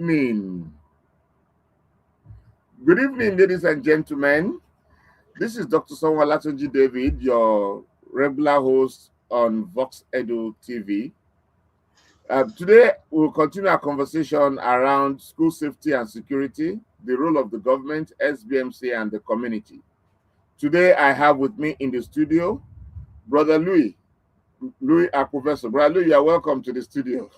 evening. Good evening, ladies and gentlemen. This is Dr. Sonwa Latunji David, your regular host on Vox Edu TV. Today, we'll continue our conversation around school safety and security, the role of the government, SBMC, and the community. Today, I have with me in the studio, Brother Louis, our professor. Brother Louis, you are welcome to the studio.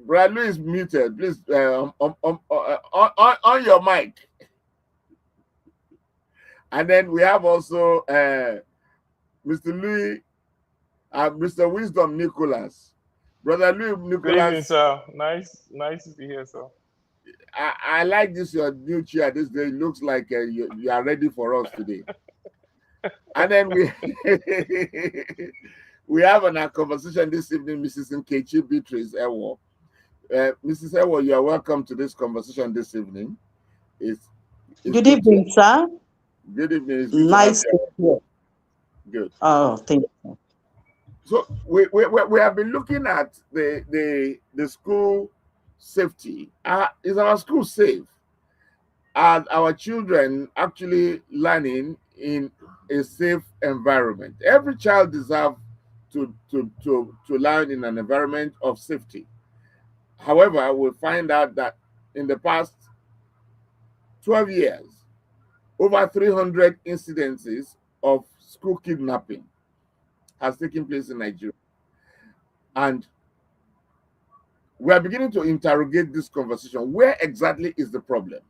Brother Louis is muted. Please, on your mic. And then we have also Mr. Louis, Mr. Wisdom Nicholas. Brother Louis Nicholas. Good evening, sir. Nice to be here, sir. I like this, your new chair this day. It looks like you are ready for us today. And then we have in our conversation this evening, Mrs. Nkechi Beatrice Ewo. Mrs. Ewo, you are welcome to this conversation this evening. It's good evening, sir. Good evening. It's nice to hear. Good. Oh, thank you. So we have been looking at the school safety. Is our school safe? Are our children actually learning in a safe environment? Every child deserves to learn in an environment of safety. However, we find out that in the past 12 years, over 300 incidences of school kidnapping has taken place in Nigeria. And we are beginning to interrogate this conversation. Where exactly is the problem?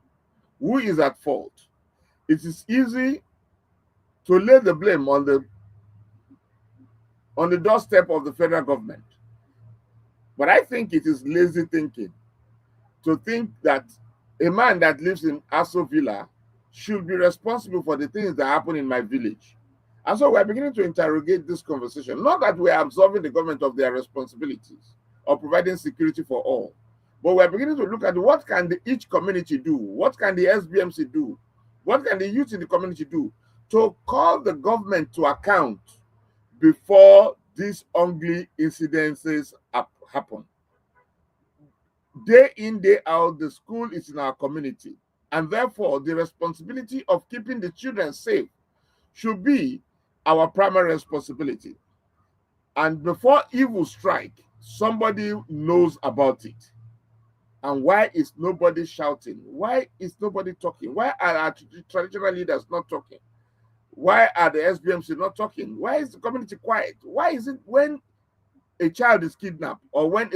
Who is at fault? It is easy to lay the blame on the doorstep of the federal government. But I think it is lazy thinking to think that a man that lives in Aso Villa should be responsible for the things that happen in my village. And so we're beginning to interrogate this conversation. Not that we're absolving the government of their responsibilities or providing security for all, but we're beginning to look at what can each community do? What can the SBMC do? What can the youth in the community do to call the government to account before these ugly incidences happen? Day in, day out, the school is in our community. And therefore, the responsibility of keeping the children safe should be our primary responsibility. And before evil strike, somebody knows about it. And why is nobody shouting? Why is nobody talking? Why are our traditional leaders not talking? Why are the SBMC not talking? Why is the community quiet? Why is it when a child is kidnapped or when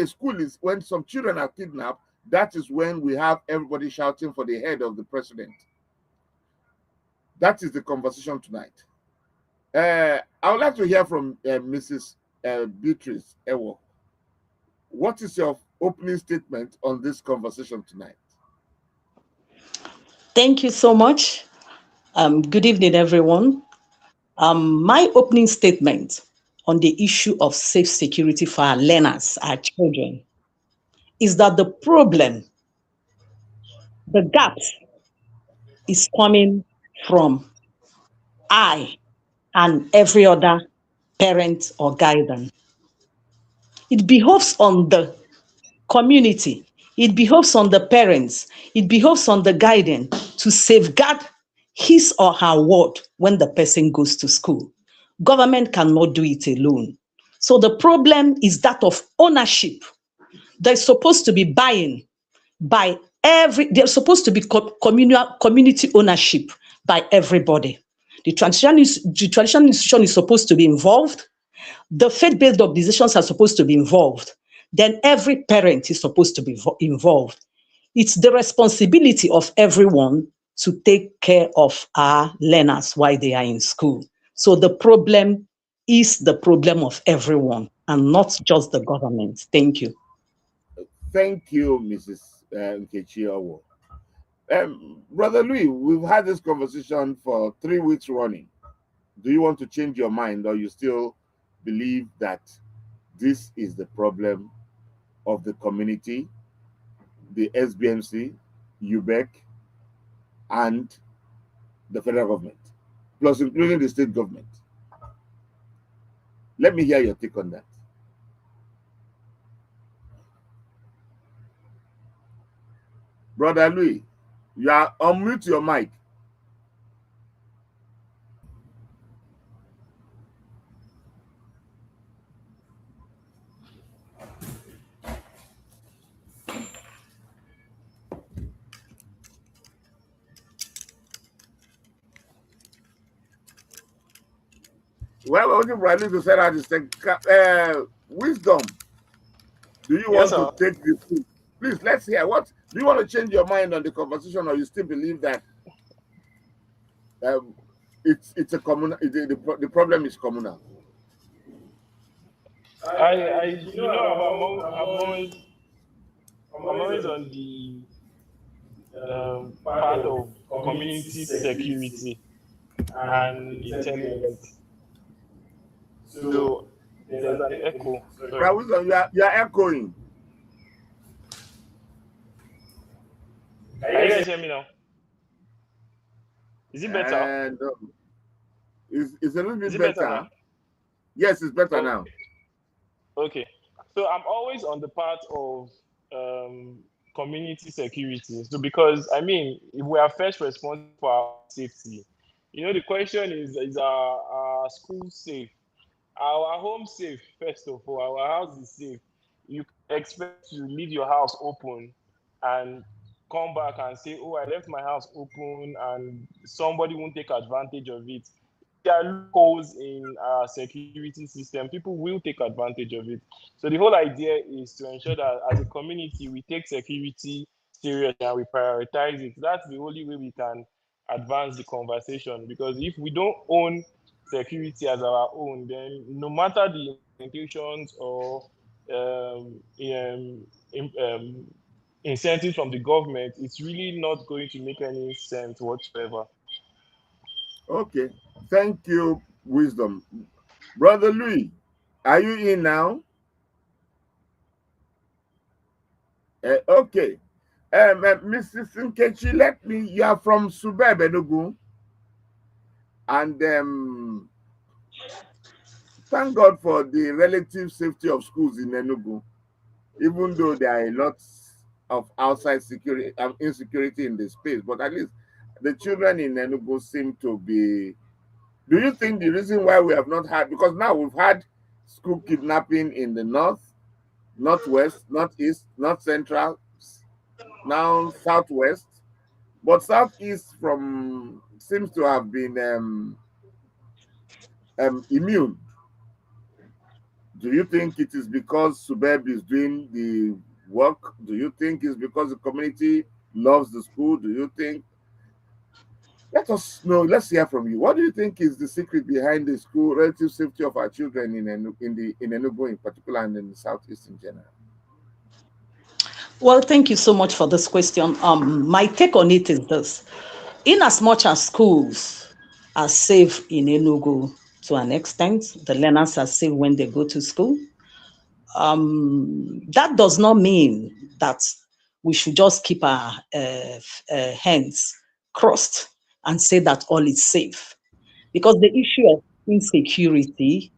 some children are kidnapped, that is when we have everybody shouting for the head of the president? That is the conversation tonight. I would like to hear from Mrs. Beatrice Ewo. What is your opening statement on this conversation tonight? Thank you so much. Good evening, everyone. My opening statement on the issue of safe security for our learners, our children, is that the problem, the gaps, is coming from I and every other parent or guardian. It behoves on the community, it behoves on the parents, it behoves on the guardian to safeguard his or her word when the person goes to school. Government cannot do it alone. So the problem is that of ownership. There's supposed to be buying by there's supposed to be community ownership by everybody. The traditional institution is supposed to be involved. The faith-based organizations are supposed to be involved. Then every parent is supposed to be involved. It's the responsibility of everyone to take care of our learners while they are in school. So the problem is the problem of everyone and not just the government. Thank you. Thank you, Mrs. Nkechi Owo. Brother Louis, we've had this conversation for 3 weeks running. Do you want to change your mind, or you still believe that this is the problem of the community, the SBMC, UBEC, and the federal government, plus including the state government? Let me hear your take on that. Brother Louis, you are unmute your mic. Well, we're waiting for at least to say that wisdom. Do you Yes, want to take the seat? Please, let's hear. What do you want to change your mind on the conversation, or you still believe that it's a communal? The problem is communal. I'm always on the part of community security and intelligence. So there's an echo. Sorry. Wisdom, you are echoing. Can you guys hear me now? Is it better? And it's a little bit better now? Yes, it's better now. Okay. So I'm always on the part of community security. So because, I mean, if we are first responsible for our safety, the question is our school safe? Our home safe, first of all. Our house is safe. You expect to leave your house open and come back and say, oh, I left my house open, and somebody won't take advantage of it. There are loopholes in our security system. People will take advantage of it. So the whole idea is to ensure that as a community, we take security seriously and we prioritize it. That's the only way we can advance the conversation. Because if we don't own security as our own, then no matter the implementations or incentives from the government, it's really not going to make any sense whatsoever. Okay, thank you, Wisdom. Brother Louis, are you in now? Okay. Mrs. Nkechi, you are from Subeb, Enugu. And thank God for the relative safety of schools in Enugu, even though there are a lot of outside security insecurity in the space. But at least the children in Enugu seem to be. Do you think the reason why we have not had, because now we've had school kidnapping in the north, northwest, northeast, north central, now southwest, but southeast seems to have been immune? Do you think it is because Subeb is doing the work? Do you think it's because the community loves the school? Do you think? Let us know. Let's hear from you. What do you think is the secret behind the school relative safety of our children in Enugu in particular and in the southeast in general? Well, thank you so much for this question. My take on it is this: in as much as schools are safe in Enugu to an extent, the learners are safe when they go to school. That does not mean that we should just keep our hands crossed and say that all is safe, because the issue of insecurity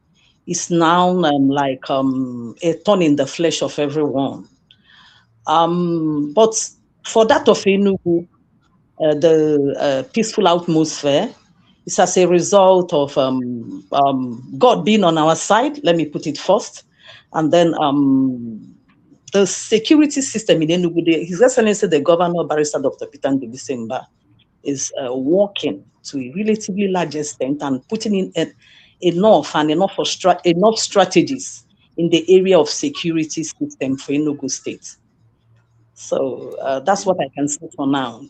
is now like a thorn in the flesh of everyone. But for that of Enugu, the peaceful atmosphere is as a result of God being on our side. Let me put it first, and then the security system in Enugu. His Excellency the Governor, Barrister Dr. Peter Ndubisi is working to a relatively large extent and putting in enough strategies in the area of security system for Enugu State. So that's what I can say for now.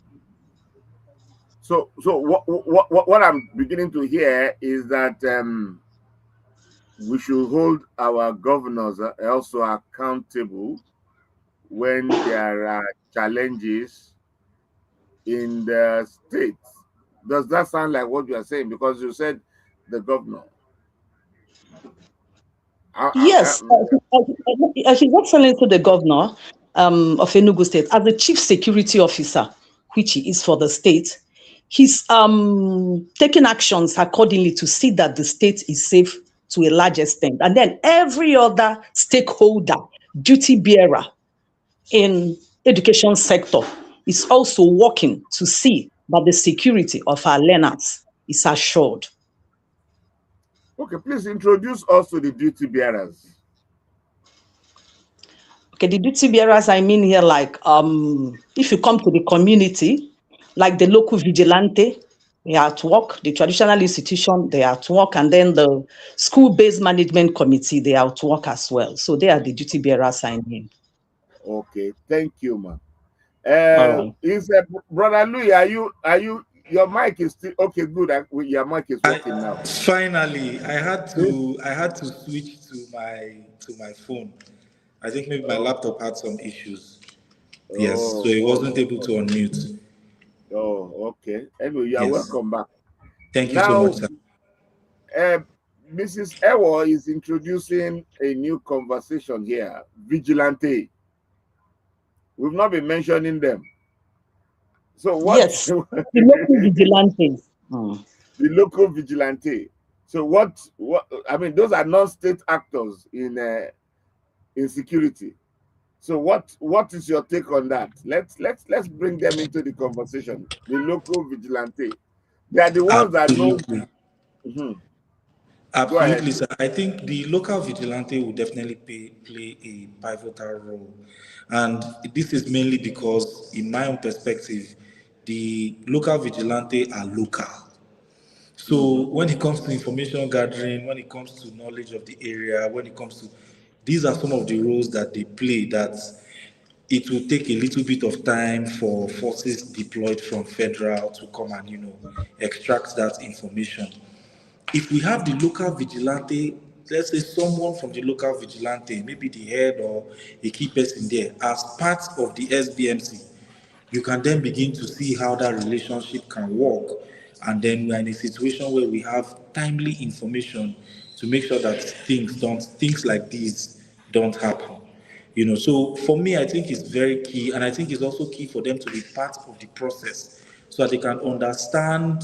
So what I'm beginning to hear is that we should hold our governors also accountable when there are challenges in the states. Does that sound like what you are saying? Because you said the governor. Yes, His Excellency the Governor of Enugu State, as the Chief Security Officer, which he is for the state, he's taking actions accordingly to see that the state is safe to a large extent. And then every other stakeholder, duty bearer in education sector is also working to see that the security of our learners is assured. Okay, please introduce us to the duty bearers. Okay, the duty bearers I mean here, like if you come to the community, like the local vigilante, they are at work, the traditional institution, they are at work, and then the school-based management committee, they are at work as well. So they are the duty bearers I mean. Okay, thank you, ma'am. All right. Is Brother Louis, are you your mic is still okay? Good, your mic is working now. Finally, I had to switch to my phone. I think maybe my Oh, laptop had some issues. Yes, so oh, it wasn't oh, able to unmute. oh, okay. Anyway, you are Yes. welcome back. Thank you so much, Now, sir. uh, Mrs. Ewo is introducing a new conversation here. Vigilante. We've not been mentioning them. So what? Yes, the local vigilantes. The local vigilante. So what? I mean, those are non-state actors in security. So what is your take on that? Let's bring them into the conversation. The local vigilante. They are the ones that know. Absolutely. Mhm. Go ahead. Absolutely, sir. I think the local vigilante will definitely play a pivotal role. And this is mainly because, in my own perspective, the local vigilante are local. So when it comes to information gathering, when it comes to knowledge of the area, when it comes to these are some of the roles that they play that it will take a little bit of time for forces deployed from federal to come and extract that information. If we have the local vigilante, let's say someone from the local vigilante, maybe the head or a key person there, as part of the SBMC, you can then begin to see how that relationship can work. And then we're in a situation where we have timely information to make sure that things like these don't happen. So for me, I think it's very key, and I think it's also key for them to be part of the process so that they can understand,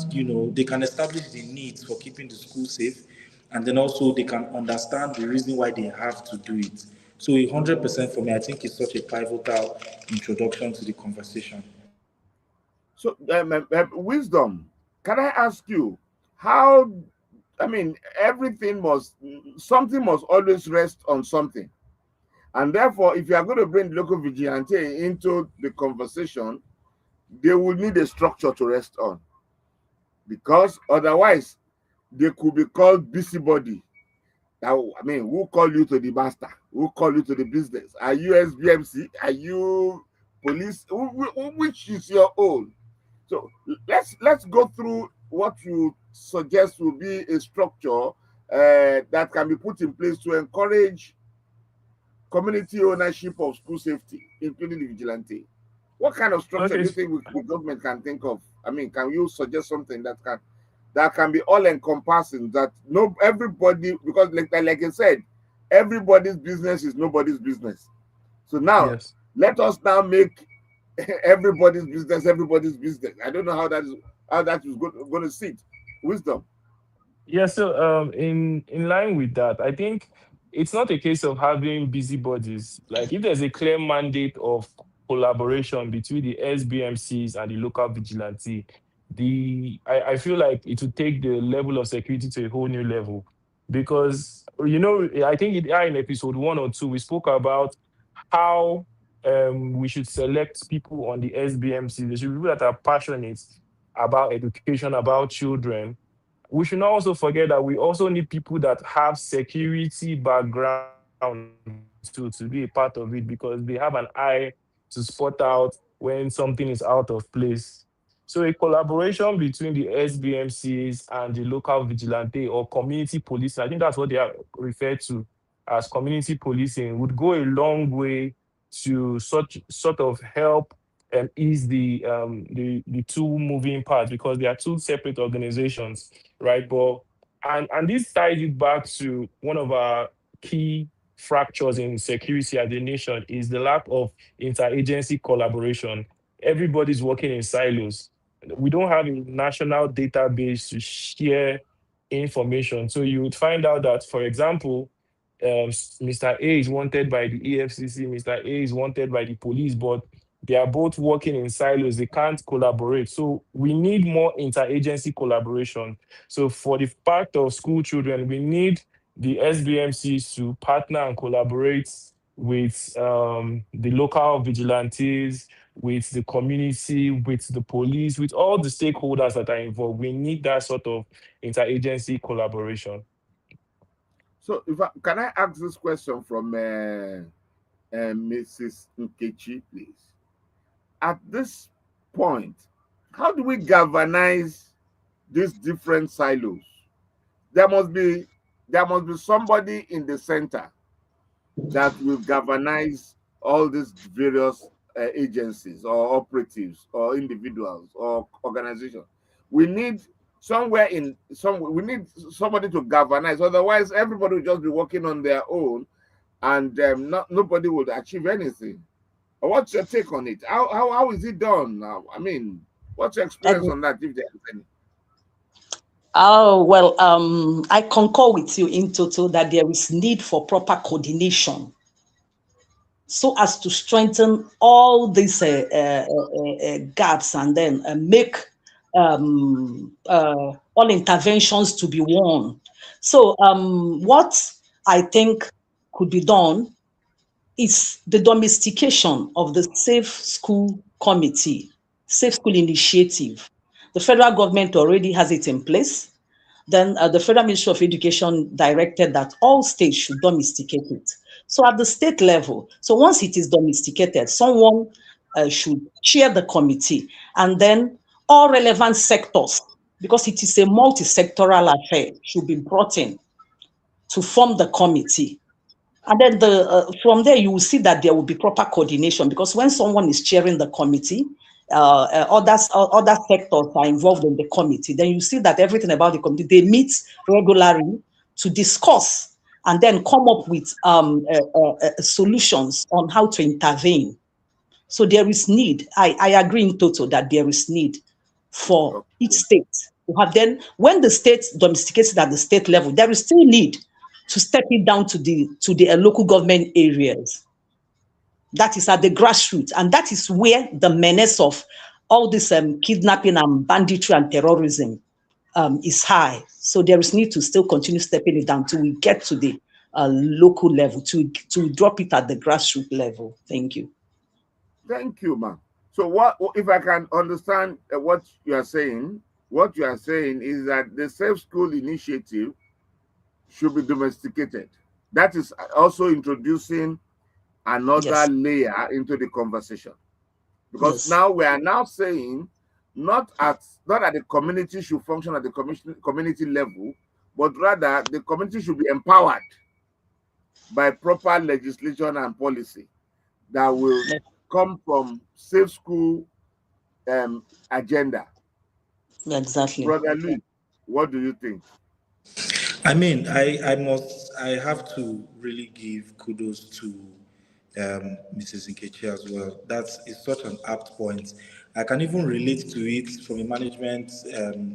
they can establish the needs for keeping the school safe, and then also they can understand the reason why they have to do it. So 100% for me, I think it's such a pivotal introduction to the conversation. So wisdom. Can I ask you how? I mean, something must always rest on something. And therefore, if you are going to bring local vigilante into the conversation, they will need a structure to rest on. Because otherwise, they could be called busybody. Now, I mean, who call you to the master? Who call you to the business? Are you SBMC? Are you police? Which is your own? So let's go through what you suggest will be a structure that can be put in place to encourage community ownership of school safety, including the vigilante. What kind of structure Okay. do you think the government can think of? I mean, can you suggest something that can be all encompassing, that no everybody, because like I said, everybody's business is nobody's business. So now Yes. let us now make everybody's business. I don't know how that is going to sit. Wisdom. Yeah, so in line with that, I think it's not a case of having busybodies. Like if there's a clear mandate of collaboration between the SBMCs and the local vigilante, I feel like it would take the level of security to a whole new level. Because I think in episode 1 or 2, we spoke about how we should select people on the SBMC. There should be people that are passionate about education, about children. We should not also forget that we also need people that have security background to be a part of it, because they have an eye to spot out when something is out of place. So a collaboration between the SBMCs and the local vigilante or community policing, I think that's what they are referred to as community policing, would go a long way to such sort of help and ease the two moving parts, because they are two separate organizations, right? And this ties it back to one of our key fractures in security as a nation, is the lack of interagency collaboration. Everybody's working in silos. We don't have a national database to share information. So you would find out that, for example, Mr. A is wanted by the EFCC, Mr. A is wanted by the police, but They are both working in silos. They can't collaborate. So we need more interagency collaboration. So for the part of school children, we need the SBMCs to partner and collaborate with the local vigilantes, with the community, with the police, with all the stakeholders that are involved. We need that sort of interagency collaboration. So, can I ask this question from Mrs. Nkechi, please? At this point, how do we galvanize these different silos? There must be somebody in the center that will galvanize all these various agencies or operatives or individuals or organizations. We need we need somebody to galvanize. Otherwise, everybody will just be working on their own, and nobody would achieve anything. What's your take on it? How is it done now? I mean, what's your experience on that, if there is any? Oh, well, I concur with you in total that there is need for proper coordination so as to strengthen all these gaps and then make all interventions to be won. So what I think could be done is the domestication of the Safe School Committee, Safe School Initiative. The federal government already has it in place. Then the Federal Ministry of Education directed that all states should domesticate it. So at the state level, so once it is domesticated, someone should chair the committee, and then all relevant sectors, because it is a multi-sectoral affair, should be brought in to form the committee. And then from there, you will see that there will be proper coordination, because when someone is chairing the committee, other sectors are involved in the committee, then you see that everything about the committee, they meet regularly to discuss and then come up with solutions on how to intervene. So there is need. I agree in total that there is need for each state to have. Then when the state domesticates it at the state level, there is still need to step it down to the local government areas. That is at the grassroots, and that is where the menace of all this kidnapping and banditry and terrorism is high. So there is need to still continue stepping it down till we get to the local level, to drop it at the grassroots level. Thank you. Thank you, ma'am. So what, if I can understand what you are saying? What you are saying is that the Safe School Initiative should be domesticated. That is also introducing another layer into the conversation, because now we are now saying not that the community should function at the community level, but rather the community should be empowered by proper legislation and policy that will come from Safe School agenda. Exactly. Brother Louis, what do you think? I mean, I have to really give kudos to Mrs. Nkechi as well. That is such an apt point. I can even relate to it from a management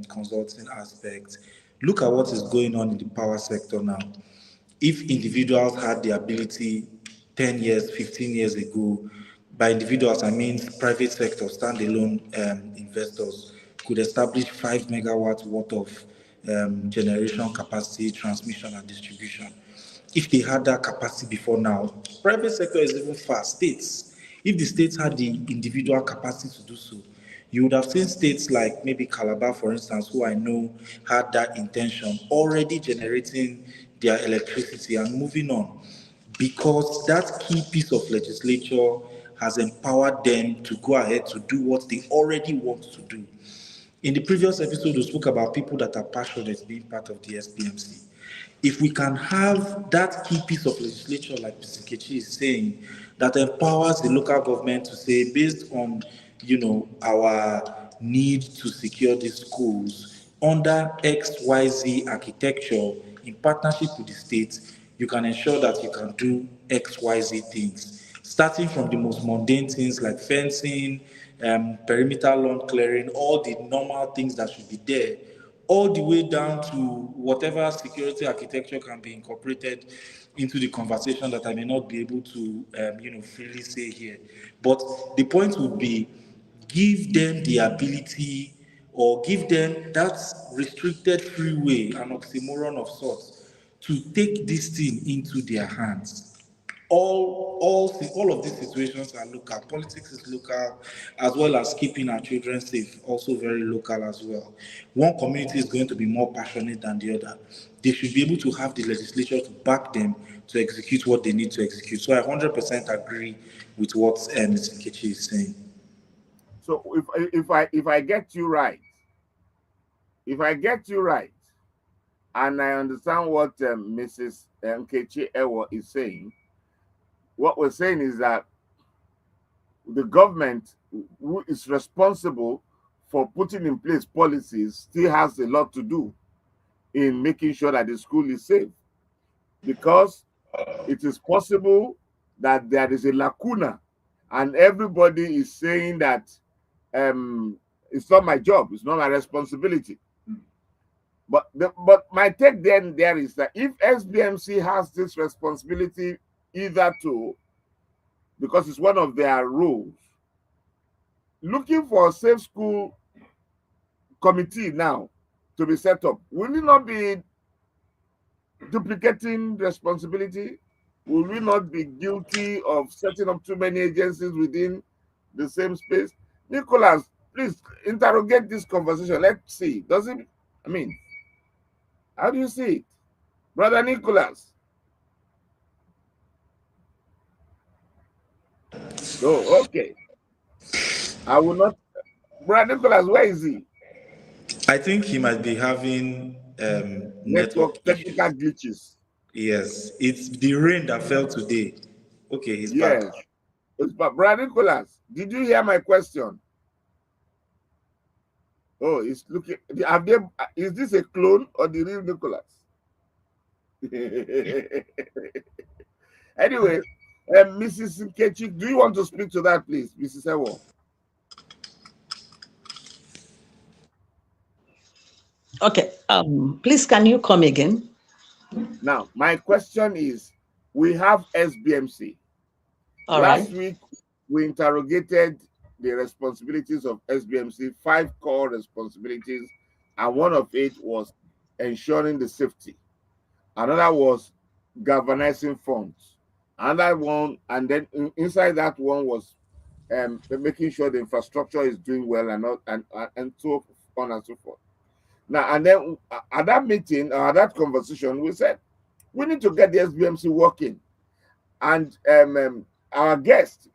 consulting aspect. Look at what is going on in the power sector now. If individuals had the ability 10 years, 15 years ago, by individuals, I mean private sector, standalone investors, could establish 5 megawatts worth of generation capacity, transmission, and distribution. If they had that capacity before now, private sector is even far. States, if the states had the individual capacity to do so, you would have seen states like maybe Calabar, for instance, who I know had that intention, already generating their electricity and moving on, because that key piece of legislature has empowered them to go ahead to do what they already want to do. In the previous episode, we spoke about people that are passionate being part of the SBMC. If we can have that key piece of legislature, like Mr. Kechi is saying, that empowers the local government to say, based on, our need to secure these schools under XYZ architecture in partnership with the state, you can ensure that you can do XYZ things, starting from the most mundane things like fencing, perimeter lawn clearing, all the normal things that should be there, all the way down to whatever security architecture can be incorporated into the conversation that I may not be able to, freely say here. But the point would be, give them the ability, or give them that restricted freeway, an oxymoron of sorts, to take this thing into their hands. All of these situations are local. Politics is local, as well as keeping our children safe, also very local as well. One community is going to be more passionate than the other. They should be able to have the legislature to back them to execute what they need to execute. So I 100% agree with what Mr. Nkechi is saying. So if I get you right, and I understand what Mrs. Nkechi Ewo is saying, what we're saying is that the government, who is responsible for putting in place policies, still has a lot to do in making sure that the school is safe, because it is possible that there is a lacuna and everybody is saying that it's not my job, it's not my responsibility. But my take then there is that if SBMC has this responsibility, either to, because it's one of their roles, looking for a safe school committee now to be set up, will it not be duplicating responsibility? Will we not be guilty of setting up too many agencies within the same space? Nicholas, please interrogate this conversation. Let's see. Does it, I mean, how do you see it? Brother Nicholas. Oh, okay. I will not. Brother Nicholas, where is he? I think he might be having network technical issues. glitches. Yes, it's the rain that fell today. Okay, he's Yes. back. But Brother Nicholas, did you hear my question? Oh, it's looking. Is this a clone or the real Nicholas? Anyway, Mrs. Nkechi, do you want to speak to that, please, Mrs. Ewo? Okay. Please, can you come again? Now, my question is, we have SBMC. Last week, we interrogated the responsibilities of SBMC, 5 core responsibilities, and one of it was ensuring the safety. Another was galvanizing funds. Another one, and then inside that one was making sure the infrastructure is doing well and so on and so forth. Now, and then at that meeting, at that conversation, we said, we need to get the SBMC working. And our guest,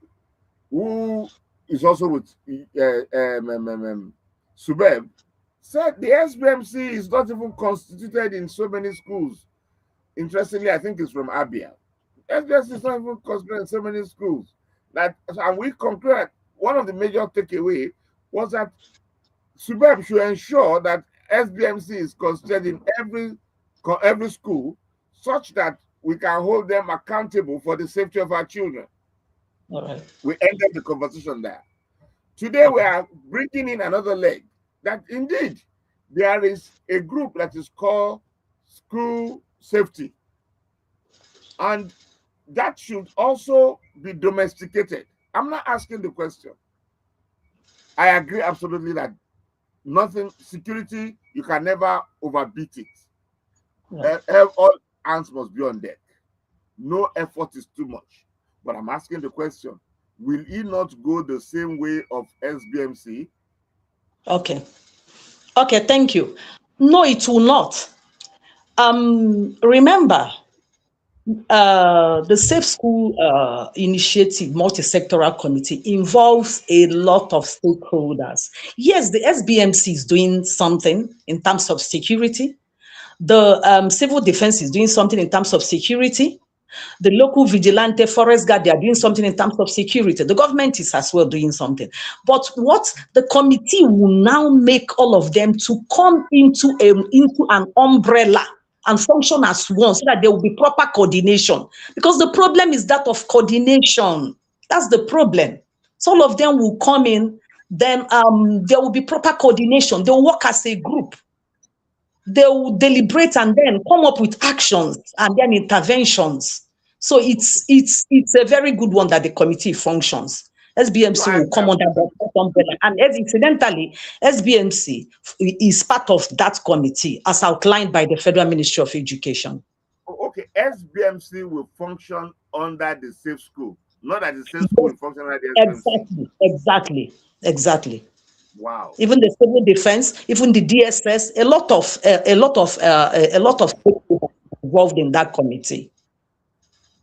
who is also with Subeb, said the SBMC is not even constituted in so many schools. Interestingly, I think it's from Abia. SBMC is not even constituted in so many schools. And we concluded one of the major takeaway was that Subeb should ensure that SBMC is constituted in every school, such that we can hold them accountable for the safety of our children. All right. We ended the conversation there. Today, we are bringing in another leg, that indeed there is a group that is called school safety. And that should also be domesticated. I'm not asking the question. I agree absolutely that security, you can never overbeat it. Yeah. All hands must be on deck. No effort is too much. But I'm asking the question, will it not go the same way of SBMC? Okay. Okay, thank you. No, it will not. Remember, the Safe School Initiative Multi-Sectoral Committee involves a lot of stakeholders. Yes, the SBMC is doing something in terms of security. The civil defense is doing something in terms of security. The local vigilante forest guard, they are doing something in terms of security. The government is as well doing something. But what the committee will now make all of them to come into an umbrella and function as one, so that there will be proper coordination. Because the problem is that of coordination. That's the problem. So all of them will come in, then there will be proper coordination. They'll work as a group. They will deliberate and then come up with actions and then interventions. So it's a very good one that the committee functions. No, SBMC I will agree come under that umbrella. And incidentally, SBMC is part of that committee as outlined by the Federal Ministry of Education. Okay, SBMC will function under the safe school, not that the safe school will function under the SBMC. Exactly. Wow. Even the civil defense, even the DSS, a lot of people involved in that committee.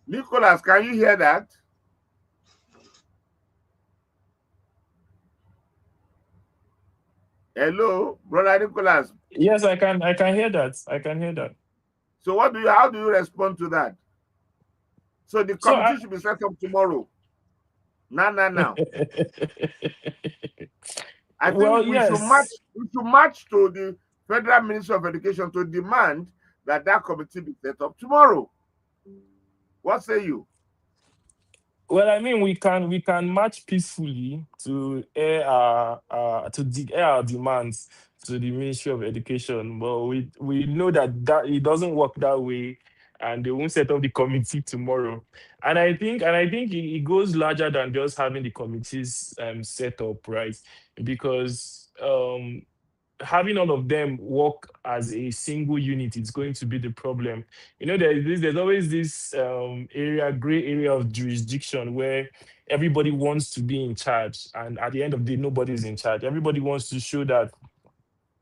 Nicholas, can you hear that? Hello, brother Nicholas. Yes, I can hear that. I can hear that. So how do you respond to that? So the So committee should be set up tomorrow. Now. I think well, we should yes. match to the Federal Ministry of Education to demand that committee be set up tomorrow. What say you? Well, I mean, we can march peacefully to air our demands to the Ministry of Education, but we know that it doesn't work that way, and they won't set up the committee tomorrow. And I think it goes larger than just having the committees set up, right? Because having all of them work as a single unit is going to be the problem. There's always this gray area of jurisdiction where everybody wants to be in charge, and at the end of the day, nobody's in charge. Everybody wants to show that,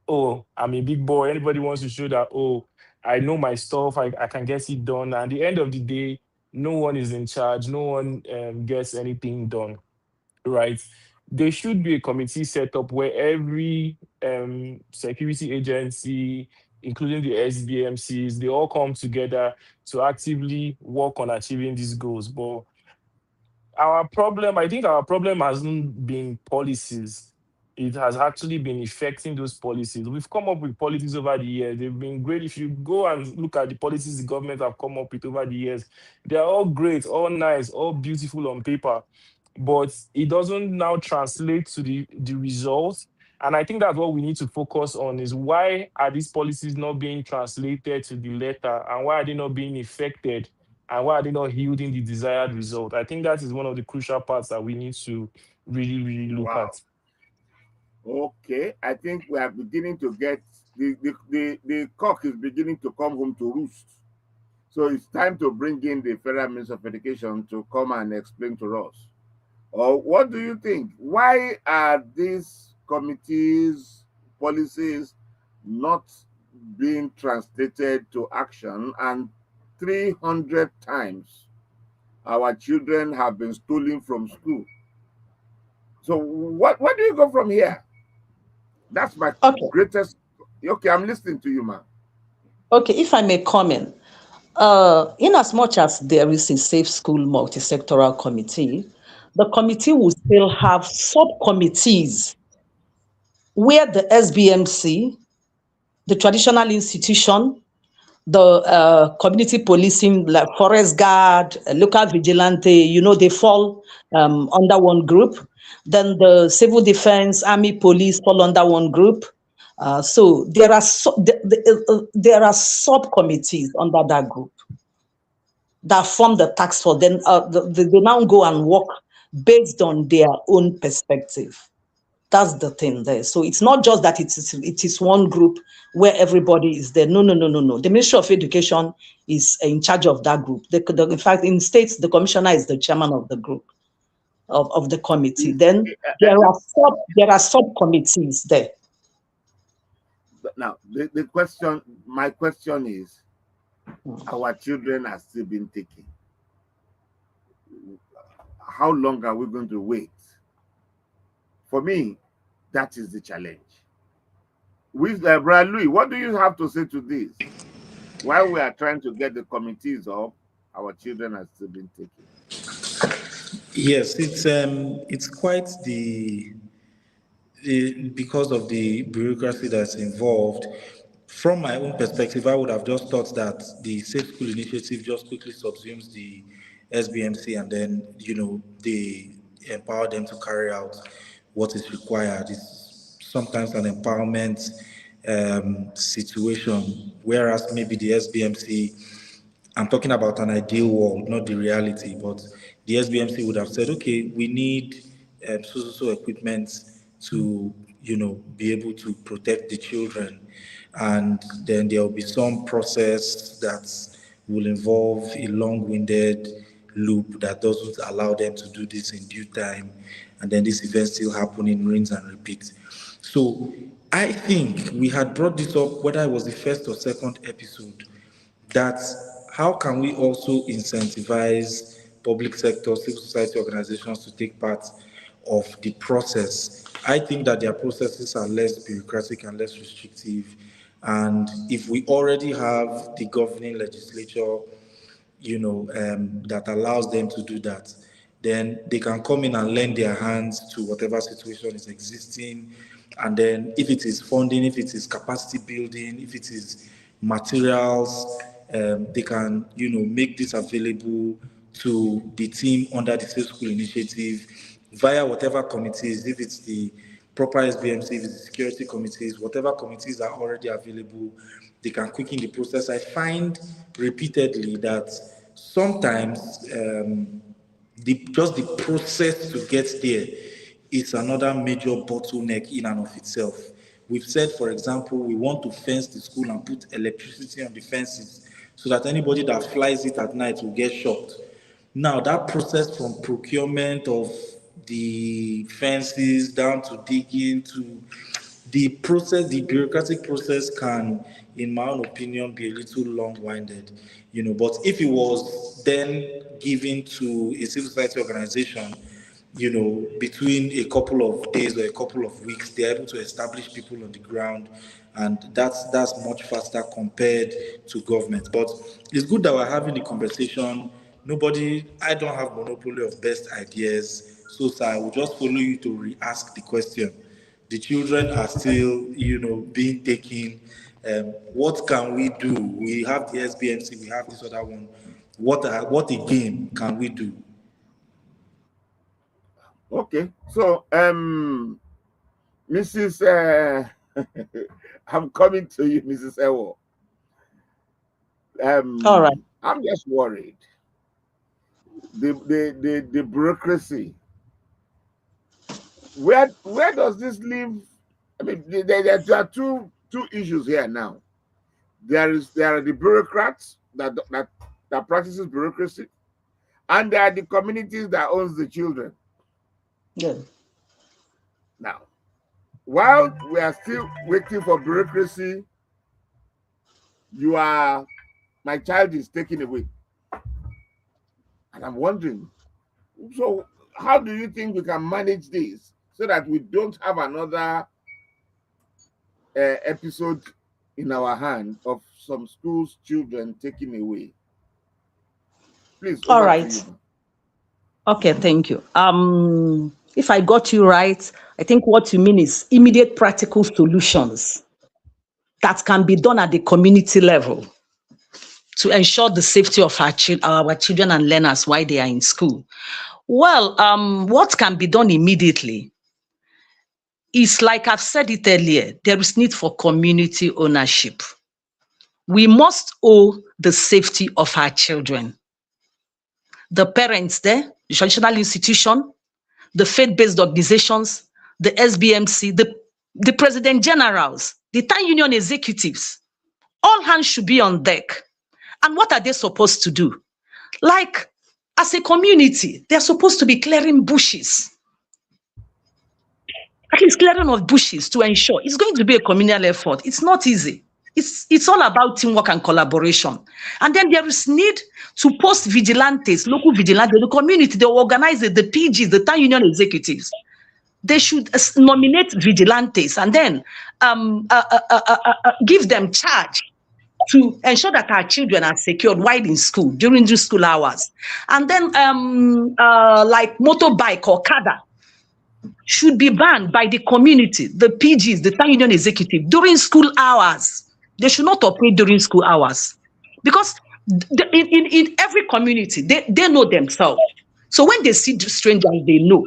oh, I'm a big boy. Anybody wants to show that, oh, I know my stuff, I can get it done. And at the end of the day, no one is in charge, no one gets anything done, right? There should be a committee set up where every security agency, including the SBMCs, they all come together to actively work on achieving these goals. But I think our problem hasn't been policies. It has actually been affecting those policies. We've come up with policies over the years. They've been great. If you go and look at the policies the government have come up with over the years, they are all great, all nice, all beautiful on paper, but it doesn't now translate to the results. And I think that's what we need to focus on, is why are these policies not being translated to the letter, and why are they not being effected, and why are they not yielding the desired result? I think that is one of the crucial parts that we need to really, really look Wow. at. Okay, I think we are beginning to get the cock is beginning to come home to roost. So it's time to bring in the Federal Minister of Education to come and explain to us. Or what do you think? Why are these committees' policies not being translated to action? And 300 times our children have been stolen from school. So what do you go from here? That's my greatest. Okay, I'm listening to you, man. Okay, if I may comment, in as much as there is a safe school multi-sectoral committee, the committee will still have subcommittees where the SBMC, the traditional institution, the community policing, like forest guard, local vigilante, they fall under one group. Then the civil defense, army, police fall under one group. So there are subcommittees under that group that form the task force. Then they now go and work based on their own perspective. That's the thing there. So it's not just that it is one group where everybody is there. No. The Ministry of Education is in charge of that group. In fact, in states, the commissioner is the chairman of the group, of the committee. Then there are subcommittees there. Now, my question is, our children are still being taken. How long are we going to wait? For me, that is the challenge. With Brother Louis, what do you have to say to this? While we are trying to get the committees up, our children are still being taken. Yes, it's quite because of the bureaucracy that's involved. From my own perspective, I would have just thought that the Safe School Initiative just quickly subsumes the SBMC, and then they empower them to carry out what is required. It's sometimes an empowerment situation, whereas maybe the SBMC, I'm talking about an ideal world, not the reality, but the SBMC would have said, okay, we need so equipment to, be able to protect the children. And then there will be some process that will involve a long-winded loop that doesn't allow them to do this in due time. And then this event still happen in rinse and repeat. So I think we had brought this up, whether it was the first or second episode, that how can we also incentivize public sector, civil society organizations to take part of the process? I think that their processes are less bureaucratic and less restrictive. And if we already have the governing legislature, that allows them to do that, then they can come in and lend their hands to whatever situation is existing. And then if it is funding, if it is capacity building, if it is materials, they can, make this available to the team under the Safe School Initiative via whatever committees, if it's the proper SBMC, if it's the security committees, whatever committees are already available, they can quicken the process. I find repeatedly that sometimes just the process to get there is another major bottleneck in and of itself. We've said, for example, we want to fence the school and put electricity on the fences so that anybody that flies it at night will get shocked. Now, that process from procurement of the fences down to digging to the process, the bureaucratic process can, in my own opinion, be a little long-winded, But if it was then given to a civil society organization, between a couple of days or a couple of weeks, they're able to establish people on the ground, and that's much faster compared to government. But it's good that we're having the conversation. I don't have monopoly of best ideas, so sir, I will just follow you to re-ask the question. The children are still, being taken. What can we do? We have the SBMC, we have this other one. What again can we do? Okay, so Mrs. I'm coming to you, Mrs. Ewo. All right. I'm just worried. The bureaucracy. Where does this leave? I mean, there are two issues here now. There are the bureaucrats that practices bureaucracy, and there are the communities that owns the children. Good. Now, while we are still waiting for bureaucracy, my child is taken away. And I'm wondering, so how do you think we can manage this so that we don't have another episode in our hand of some schools' children taken away? Please. All right. Okay, thank you. If I got you right, I think what you mean is immediate practical solutions that can be done at the community level to ensure the safety of our children and learners while they are in school. Well, what can be done immediately is, like I've said it earlier, there is need for community ownership. We must owe the safety of our children. The parents there, the traditional institution, the faith-based organizations, the SBMC, the president generals, the town union executives, all hands should be on deck. And what are they supposed to do? Like, as a community, they're supposed to be clearing bushes. At least clearing of bushes to ensure it's going to be a communal effort. It's not easy. It's all about teamwork and collaboration. And then there is need to post vigilantes, local vigilantes, the community, they organize it, the PGs, the town union executives. They should nominate vigilantes and then give them charge to ensure that our children are secured while in school, during the school hours. And then like motorbike or kada should be banned by the community, the PGs, the town union executive, during school hours. They should not operate during school hours. Because in every community, they know themselves. So when they see strangers, they know.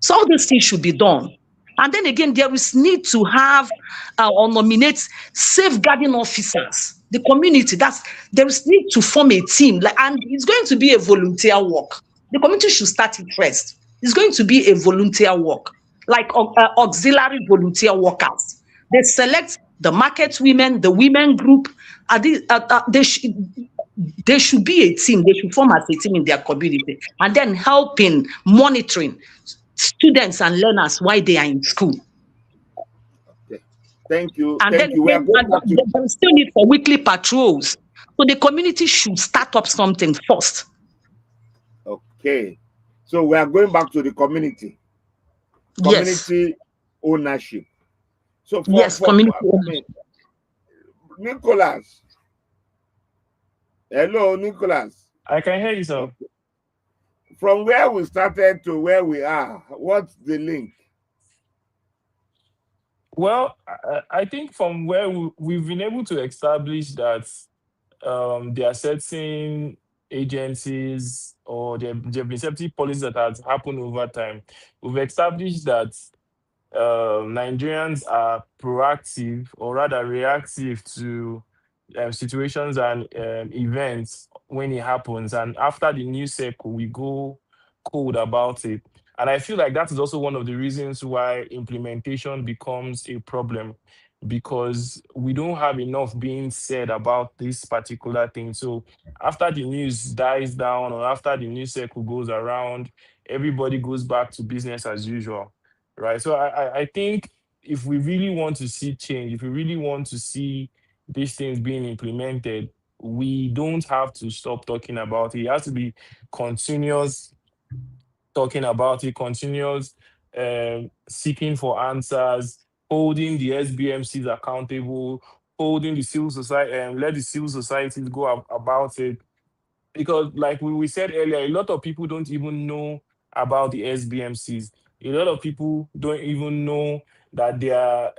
So all these things should be done. And then again, there is need to have or nominate safeguarding officers. The community, there is need to form a team, and it's going to be a volunteer work. The community should start it first. It's going to be a volunteer work, like auxiliary volunteer workers. They select the market women, the women group. They should be a team. They should form as a team in their community, and then helping monitoring students and learners while they are in school. Okay. Thank you. And Thank then you. again, there is still need for weekly patrols. So the community should start up something first. Okay. So we are going back to the community. Community ownership. So community ownership. Nicholas. Hello, Nicholas. I can hear you, sir. From where we started to where we are, what's the link? Well, I think from where we've been able to establish that there are certain agencies or there have been certain policies that have happened over time. We've established that Nigerians are proactive or rather reactive to situations and events when it happens. And after the news cycle, we go cold about it. And I feel like that is also one of the reasons why implementation becomes a problem, because we don't have enough being said about this particular thing. So after the news dies down or after the news cycle goes around, everybody goes back to business as usual, right? So I think if we really want to see change, if we really want to see these things being implemented, we don't have to stop talking about it. It has to be continuous talking about it, continuous seeking for answers, holding the SBMCs accountable, holding the civil society, and let the civil societies go about it. Because, like we said earlier, a lot of people don't even know about the SBMCs. A lot of people don't even know that there are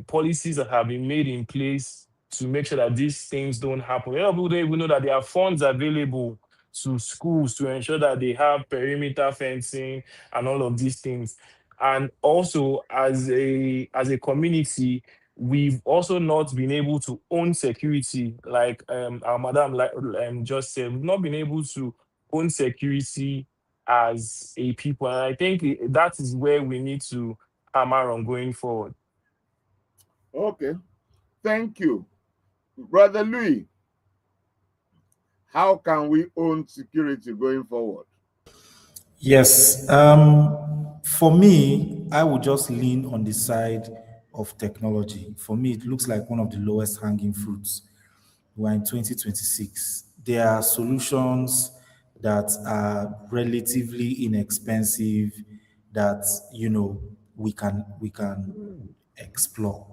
policies that have been made in place to make sure that these things don't happen. A lot of people don't even know that there are funds available to schools to ensure that they have perimeter fencing and all of these things. And also, as a community, we've also not been able to own security, like our madam just said. We've not been able to own security as a people, and I think that is where we need to hammer on going forward. Okay, thank you, Brother Louis. How can we own security going forward? Yes. For me, I would just lean on the side of technology. For me, it looks like one of the lowest hanging fruits. We're in 2026. There are solutions that are relatively inexpensive that we can explore.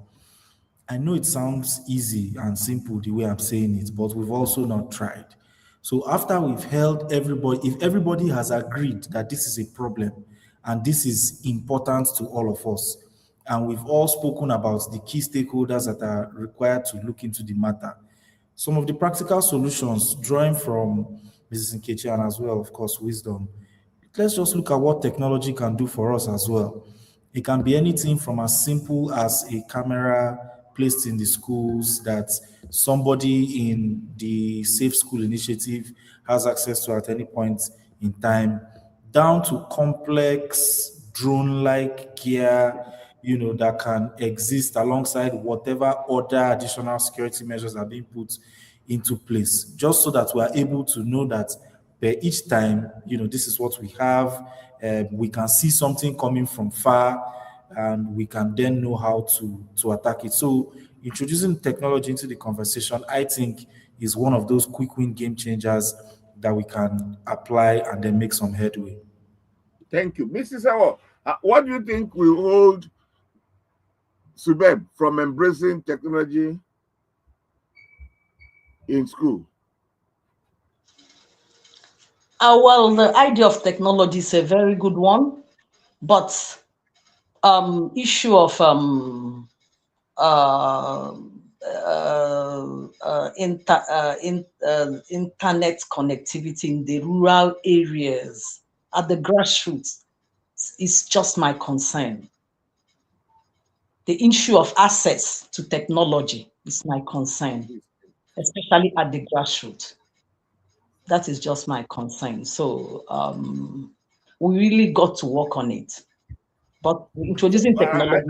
I know it sounds easy and simple the way I'm saying it, but we've also not tried. So after we've held everybody, if everybody has agreed that this is a problem and this is important to all of us, and we've all spoken about the key stakeholders that are required to look into the matter, some of the practical solutions drawing from Mrs. Nkechi and as well, of course, wisdom. Let's just look at what technology can do for us as well. It can be anything from as simple as a camera placed in the schools that somebody in the Safe School Initiative has access to at any point in time, down to complex drone-like gear, that can exist alongside whatever other additional security measures are being put into place, just so that we are able to know that per each time, this is what we have. We can see something coming from far, and we can then know how to attack it. So introducing technology into the conversation, I think, is one of those quick win game changers that we can apply and then make some headway. Thank you. Mrs. Awo, what do you think will hold SUBEB from embracing technology in school? Well, the idea of technology is a very good one, but issue of internet connectivity in the rural areas at the grassroots is just my concern. the issue of access to technology is my concern, especially at the grassroots. That is just my concern. So we really got to work on it. But introducing technology.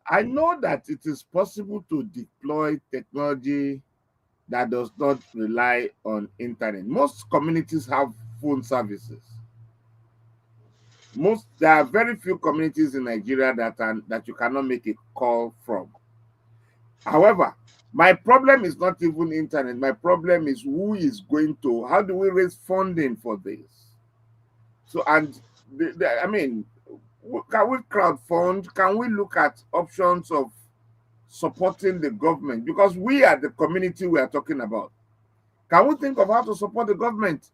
I know that it is possible to deploy technology that does not rely on internet. Most communities have phone services. There are very few communities in Nigeria that you cannot make a call from. However, my problem is not even internet. My problem is how do we raise funding for this? So, and I mean, can we crowdfund? Can we look at options of supporting the government? Because we are the community we are talking about. Can we think of how to support the government?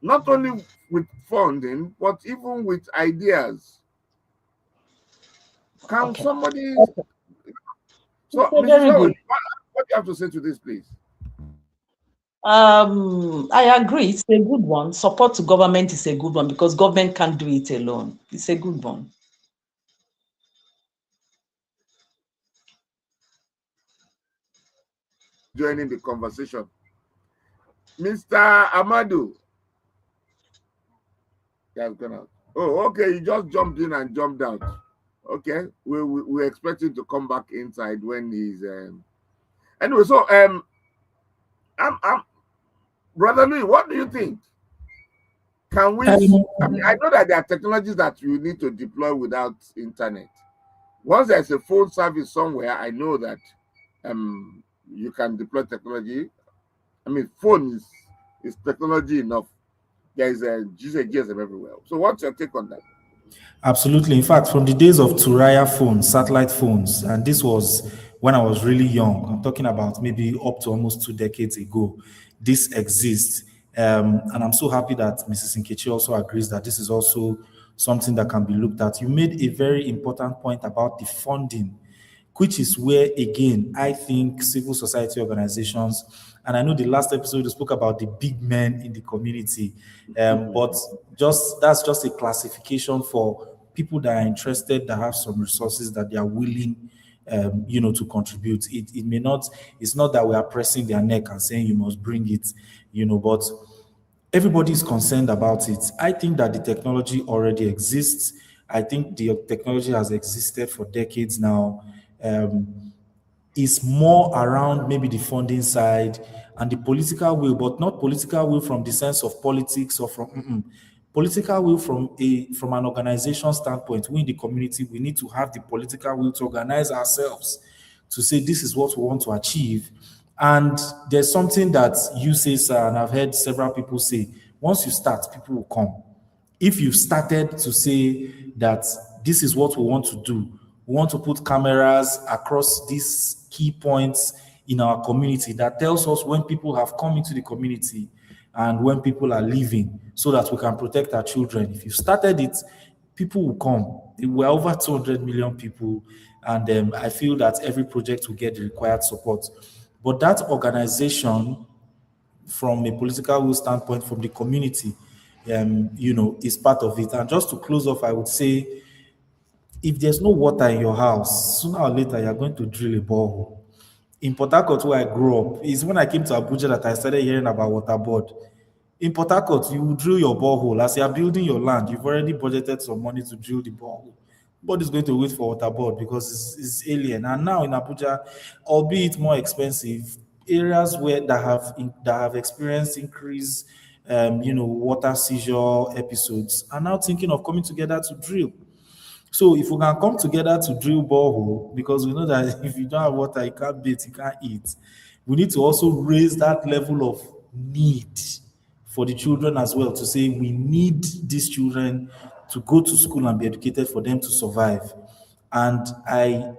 Not only with funding, but even with ideas. Can somebody... So, Mrs. Owen, what do you have to say to this, please? I agree. It's a good one. Support to government is a good one because government can't do it alone. It's a good one. Joining the conversation. Mr. Amadu. He has gone out. Oh, okay. He just jumped in and jumped out. Okay. We expect him to come back inside when he's... Anyway, so I'm Brother Louis, what do you think? Can we... I mean, I know that there are technologies that you need to deploy without internet. Once there's a phone service somewhere, I know that you can deploy technology. I mean, phone is technology enough. There is a GSM everywhere. So what's your take on that? Absolutely. In fact, from the days of Turaya phones, satellite phones, and this was when I was really young, I'm talking about maybe up to almost 2 decades ago, this exists. And I'm so happy that Mrs. Nkechi also agrees that this is also something that can be looked at. You made a very important point about the funding, which is where, again, I think civil society organizations, and I know the last episode we spoke about the big men in the community, but that's just a classification for people that are interested, that have some resources that they are willing, to contribute. It may not, it's not that we are pressing their neck and saying you must bring it, but everybody is concerned about it. I think that the technology already exists. I think the technology has existed for decades now. Is more around maybe the funding side and the political will, but not political will from the sense of politics or from political will from an organization standpoint. We in the community, we need to have the political will to organize ourselves to say this is what we want to achieve. And there's something that you say, sir, and I've heard several people say, once you start, people will come. If you've started to say that this is what we want to do, we want to put cameras across these key points in our community that tells us when people have come into the community and when people are leaving so that we can protect our children. If you started it, people will come. We're over 200 million people, and I feel that every project will get the required support. But that organization, from a political will standpoint, from the community, is part of it. And just to close off, I would say, if there's no water in your house, sooner or later you're going to drill a borehole. In Port Harcourt, where I grew up, is when I came to Abuja that I started hearing about water board. In Port Harcourt, you will drill your borehole. As you are building your land, you've already budgeted some money to drill the borehole. Nobody's going to wait for water board because it's alien. And now in Abuja, albeit more expensive, areas that have experienced increased, water seizure episodes are now thinking of coming together to drill. So if we can come together to drill borehole, because we know that if you don't have water, you can't bathe, you can't eat. We need to also raise that level of need for the children as well, to say we need these children to go to school and be educated for them to survive. And I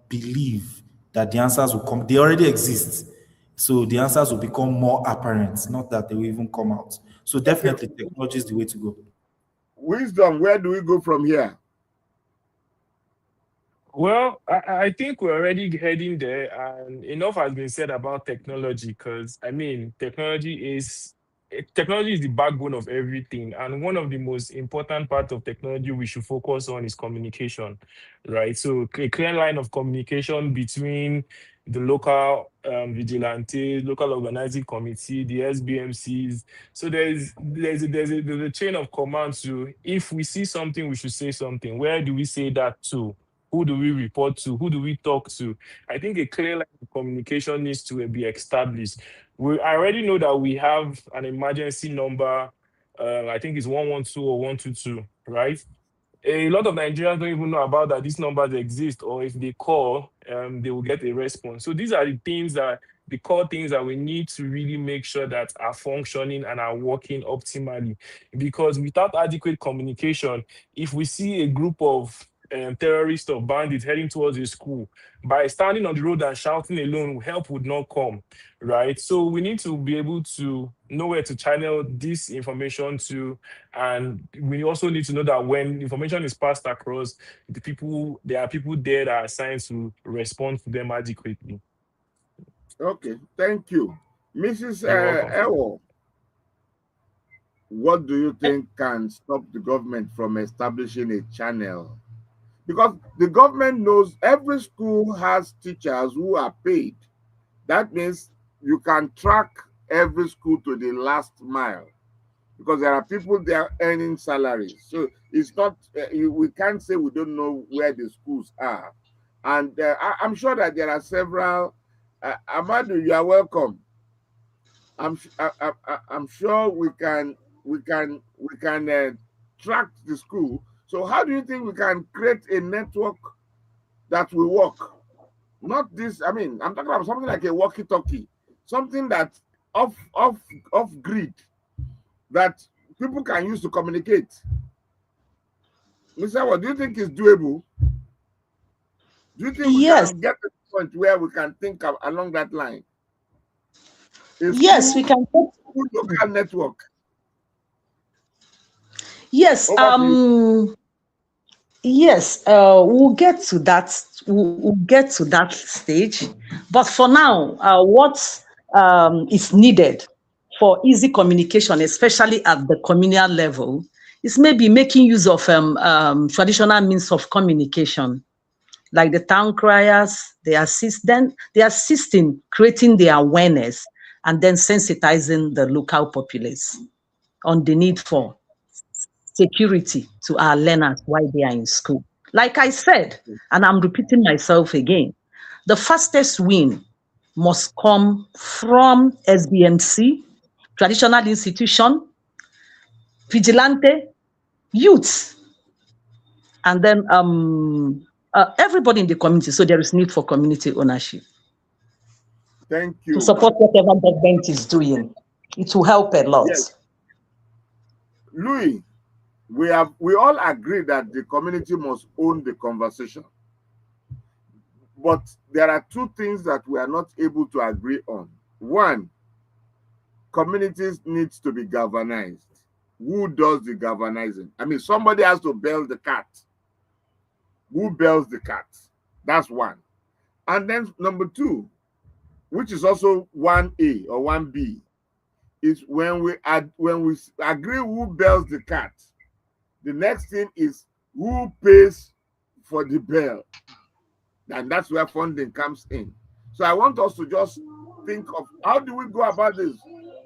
believe that the answers will come. They already exist. So the answers will become more apparent, not that they will even come out. So definitely technology is the way to go. Wisdom, where do we go from here? Well, I think we're already heading there, and enough has been said about technology because, I mean, technology is technology is the backbone of everything, and one of the most important part of technology we should focus on is communication, right? So a clear line of communication between the local vigilante, local organizing committee, the SBMCs. So there's a chain of command to, if we see something, we should say something. Where do we say that to? Who do we report to? Who do we talk to? I think a clear line of communication needs to be established. I already know that we have an emergency number. I think it's 112 or 122, right? A lot of Nigerians don't even know about that these numbers exist, or if they call, they will get a response. So these are the core things that we need to really make sure that are functioning and are working optimally. Because without adequate communication, if we see a group of terrorists or bandits heading towards a school, by standing on the road and shouting alone, help would not come, right? So we need to be able to know where to channel this information to, and we also need to know that when information is passed across, there are people there that are assigned to respond to them adequately. Okay, thank you. Mrs. You're welcome. Ewo, what do you think can stop the government from establishing a channel? Because the government knows every school has teachers who are paid. That means you can track every school to the last mile, because there are people there earning salaries. So it's not, we can't say we don't know where the schools are. And I'm sure that there are several. Amadu, you are welcome. I'm sure we can track the school. So how do you think we can create a network that will work? Not this. I mean, I'm talking about something like a walkie-talkie, something that off grid, that people can use to communicate. Mr. What do you think is doable? Do you think we can get to the point where we can think along that line? Yes, we can. Local network. Yes. Yes. We'll get to that. We'll get to that stage. But for now, what is needed for easy communication, especially at the communal level, is maybe making use of traditional means of communication, like the town criers. They assist in creating the awareness and then sensitizing the local populace on the need for security to our learners while they are in school. Like I said, and I'm repeating myself again, the fastest win must come from SBMC, traditional institution, vigilante, youth, and then everybody in the community. So there is need for community ownership. Thank you. To support whatever government is doing. It will help a lot. Yes. Louis, we all agree that the community must own the conversation. But there are two things that we are not able to agree on. One, communities needs to be galvanized. Who does the galvanizing? I mean, somebody has to bail the cat. Who bails the cat? That's one. And then number two, which is also 1A or 1B, is when we agree who bails the cat, the next thing is who pays for the bail. And that's where funding comes in. So I want us to just think of how do we go about this?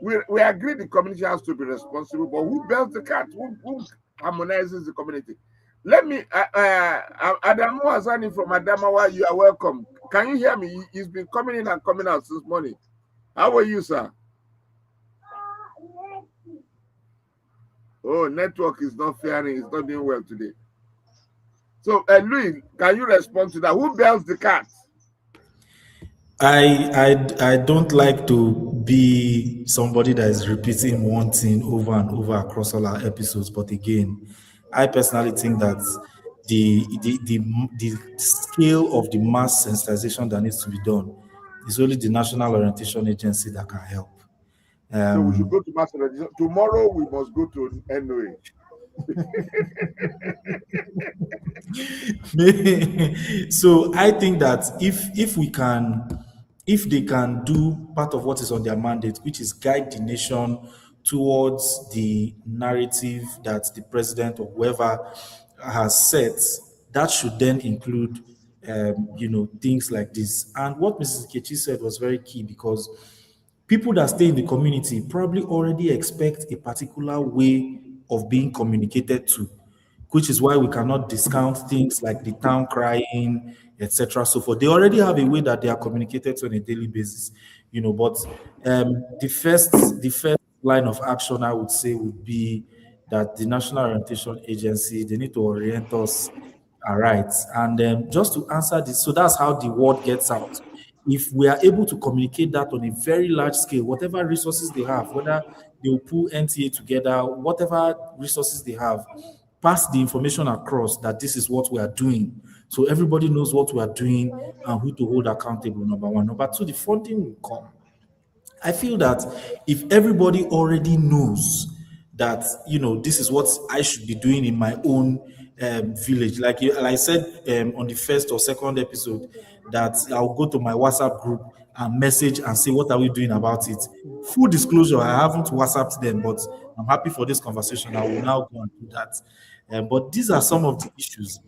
We agree the community has to be responsible, but who bails the cat? Who harmonizes the community? Let me, Adamu Azani from Adamawa, you are welcome. Can you hear me? He's been coming in and coming out since morning. How are you, sir? Oh, network is not faring. It's not doing well today. So, Louis, can you respond to that? Who bails the cat? I don't like to be somebody that is repeating one thing over and over across all our episodes. But again, I personally think that the scale of the mass sensitization that needs to be done is only the National Orientation Agency that can help. So we should go to mass sensitization. Tomorrow we must go to NOA. So I think that if they can do part of what is on their mandate, which is guide the nation towards the narrative that the president or whoever has set, that should then include, things like this. And what Mrs. Kechi said was very key because people that stay in the community probably already expect a particular way of being communicated to, which is why we cannot discount things like the town crying, etc. So for they already have a way that they are communicated to on a daily basis, But the first line of action I would say would be that the National Orientation Agency, they need to orient us. All right. And just to answer this, so that's how the word gets out. If we are able to communicate that on a very large scale, whatever resources they have, whether they will pull NTA together, whatever resources they have, pass the information across that this is what we are doing. So everybody knows what we are doing and who to hold accountable, number one. Number two, the funding will come. I feel that if everybody already knows that this is what I should be doing in my own village, like I said on the first or second episode, that I'll go to my WhatsApp group and message and say what are we doing about it. Full disclosure, I haven't WhatsApped them, but I'm happy for this conversation. I will now go and do that. But these are some of the issues,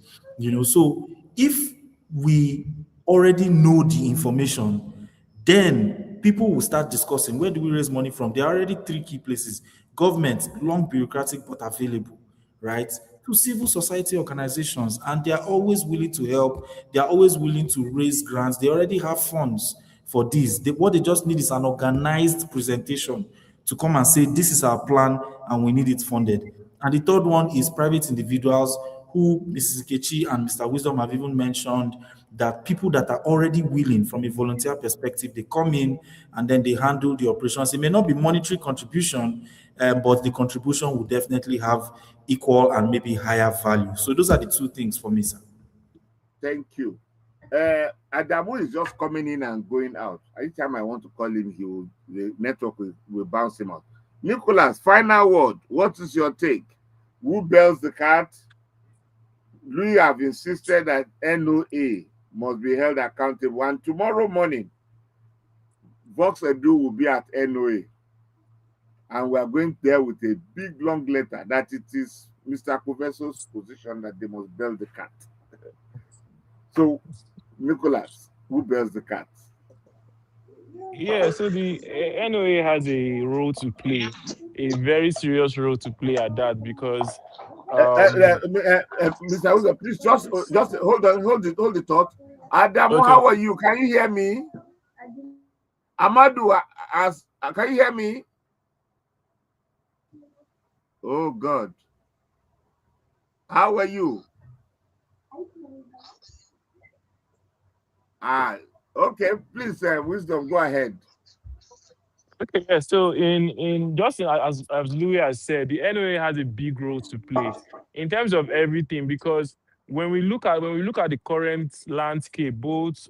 So if we already know the information, then people will start discussing where do we raise money from. There are already three key places: government, long bureaucratic but available, right? To civil society organizations, and they are always willing to help. They are always willing to raise grants. They already have funds for this. What they just need is an organized presentation to come and say, this is our plan and we need it funded. And the third one is private individuals who Mrs. Kechi and Mr. Wisdom have even mentioned, that people that are already willing from a volunteer perspective, they come in and then they handle the operations. It may not be monetary contribution, but the contribution will definitely have equal and maybe higher value. So those are the two things for me, sir. Thank you. Adamu is just coming in and going out. Each time I want to call him, the network will bounce him out. Nicholas, final word. What is your take? Who bells the cat? We have insisted that NOA must be held accountable. And tomorrow morning, Vox Edu will be at NOA. And we are going there with a big, long letter that it is Mr. Professor's position that they must bell the cat. So, Nicholas, who bells the cat? Yeah, so the NOA has a role to play, a very serious role to play at that, because Mr. Wilson, please just hold on, hold the thought. Adamu, okay. how are you? Can you hear me? Amadu, can you hear me? Oh God, how are you? Okay, please, Wisdom, go ahead. Okay, yeah. So in just as Louis has said, the NOA has a big role to play in terms of everything, because when we look at the current landscape, both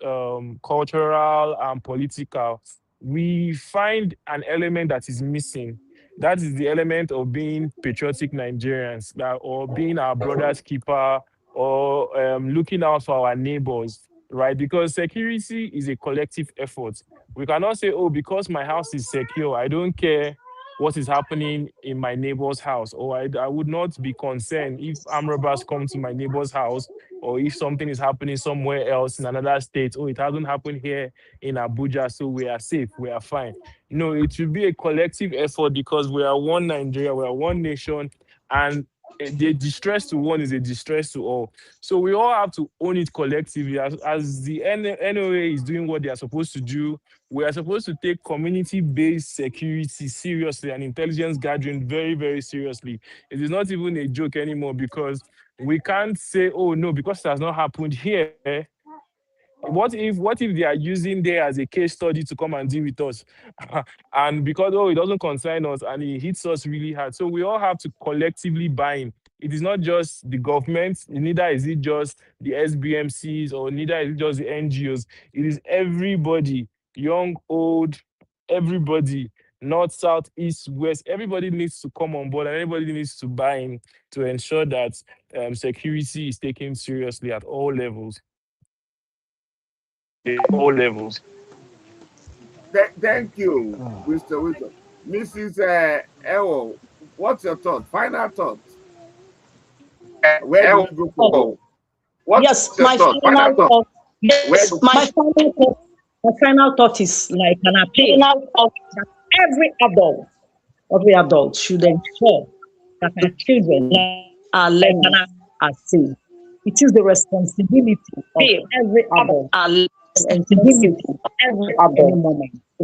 cultural and political, we find an element that is missing. That is the element of being patriotic Nigerians, or being our brother's keeper, or looking out for our neighbors, right? Because security is a collective effort. We cannot say, oh, because my house is secure, I don't care what is happening in my neighbor's house, or I would not be concerned if armed robbers come to my neighbor's house, or if something is happening somewhere else in another state. Oh, it hasn't happened here in Abuja, so we are safe, we are fine. No, it should be a collective effort, because we are one Nigeria, we are one nation, and the distress to one is a distress to all. So we all have to own it collectively. As the NOA is doing what they are supposed to do, we are supposed to take community-based security seriously and intelligence gathering very, very seriously. It is not even a joke anymore, because we can't say, oh no, because it has not happened here. What if they are using there as a case study to come and deal with us? And because, oh, it doesn't concern us and it hits us really hard. So we all have to collectively buy in. It is not just the government, neither is it just the SBMCs, or neither is it just the NGOs. It is everybody, young, old, everybody, north, south, east, west. Everybody needs to come on board, and everybody needs to buy in to ensure that security is taken seriously at all levels. All levels. Thank you, Mr. Wisdom. Mrs. Ewo, what's your thought? Final thought. Where do you go from here? Yes, my final thought. Yes, my final thought is like an appeal that every adult should ensure that our children, our learners are safe. It is the responsibility of every adult to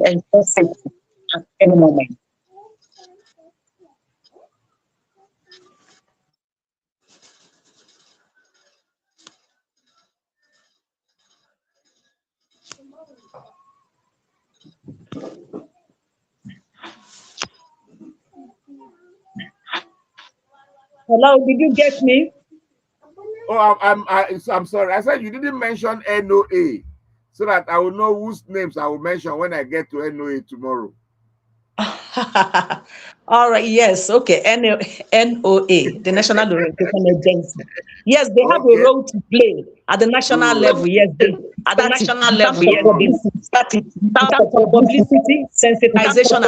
ensure safety at any moment. Hello, did you get me? Oh, I'm sorry. I said you didn't mention NOA, so that I will know whose names I will mention when I get to NOA tomorrow. All right, yes, okay. NOA, the National Orientation Agency. Yes, they have a role to play at the national level. Yes, they at the national level. Yes, in terms of publicity, sensitization,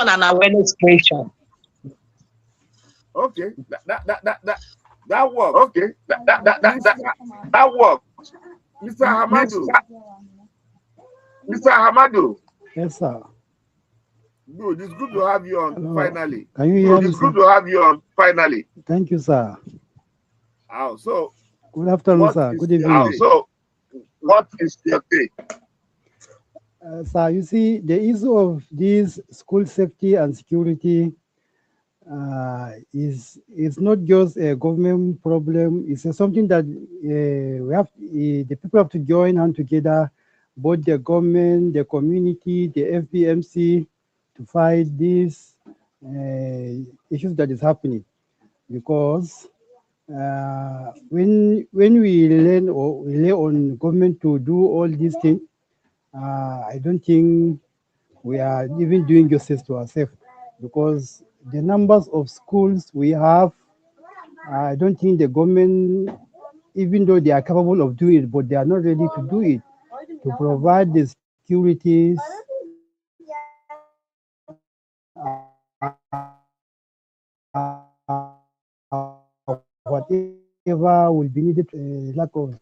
and awareness creation. Okay, that works. Okay, that works. Mr. Hamadu. Mr. Hamadu. Yes, sir. Good. It's good to have you on. Hello. Finally. Can you hear me? It's good to have you on. Finally. Thank you, sir. So good afternoon, sir. Good evening. So what is your take? Sir, you see, the issue of this school safety and security is not just a government problem. It's something that the people have to join hand together, both the government, the community, the SBMC, to fight these issues that is happening. Because when we rely on government to do all these things, I don't think we are even doing justice to ourselves, because the numbers of schools we have, I don't think the government, even though they are capable of doing it, but they are not ready to do it, to provide the securities, whatever will be needed, lack of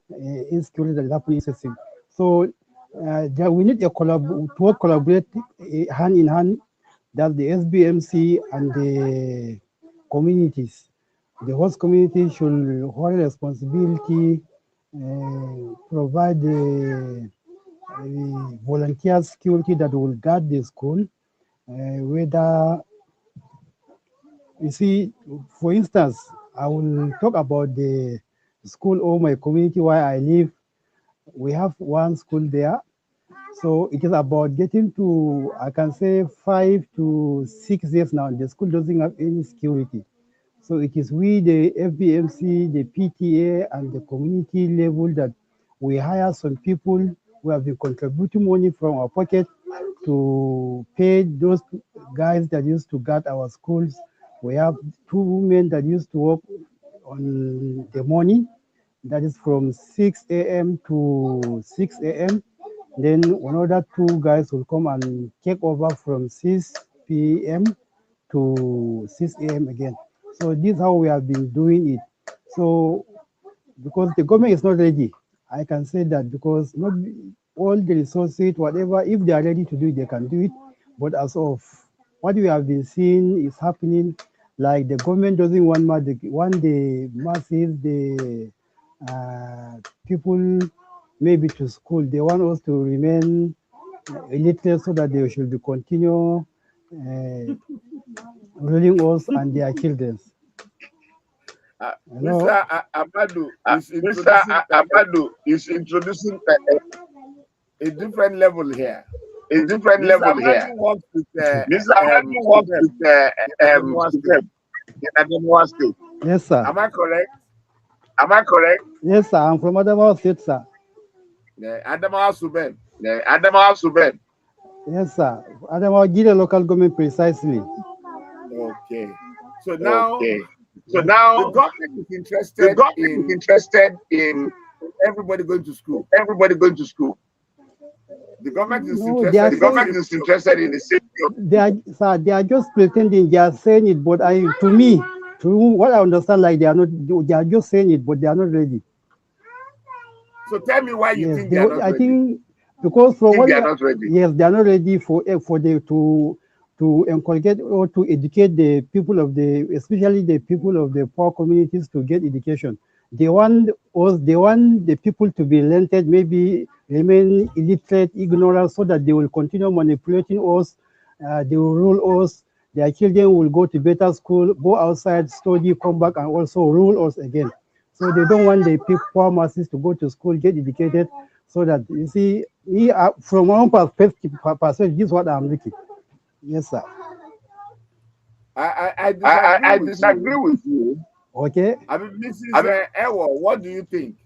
insecurity that is happening in the system. So we need to collaborate hand in hand. That's the SBMC and the communities. The host community should hold responsibility, provide the volunteer security that will guard the school. Whether, you see, for instance, I will talk about the school or my community where I live. We have one school there. So it is about getting to, I can say, 5 to 6 years now. The school doesn't have any security. So it is we, the FBMC, the PTA, and the community level that we hire some people who have been contributing money from our pocket to pay those guys that used to guard our schools. We have 2 women that used to work on the morning, that is from 6 a.m. to 6 a.m. Then another 2 guys will come and take over from 6 p.m. to 6 a.m. again. So this is how we have been doing it. So because the government is not ready, I can say that, because not all the resources, whatever, if they are ready to do it, they can do it. But as of what we have been seeing is happening, like the government doesn't want the masses, the people maybe to school. They want us to remain illiterate so that they should be continue ruling us and their children. Mr. Amadu is introducing a different level here. Mr. Amadu works with Adamawa State. Yes, sir. Am I correct? Yes, sir. I'm from Adamawa State, sir. Adamawa Suben. Yes, sir. Adamawa Gida local government precisely. Okay. So now the government is interested in everybody going to school. The government is No, interested. they are The government saying is interested in the safety of. they are just pretending they are saying it, but to what I understand, like they are just saying it, but they are not ready. So tell me why you Yes, think they are not I ready. think because from Think what they are not ready. yes, they are not ready for the to inculcate or to educate the people of especially the people of the poor communities to get education. They want the people to be rented, maybe remain illiterate, ignorant, so that they will continue manipulating us. They will rule us. Their children will go to better school, go outside, study, come back, and also rule us again. So they don't want the poor masses to go to school, get educated, so that you see, from my own perspective, this is what I'm looking. Yes, sir. I disagree with disagree you. with you. Okay. I mean, Mrs. Ewo, what do you think?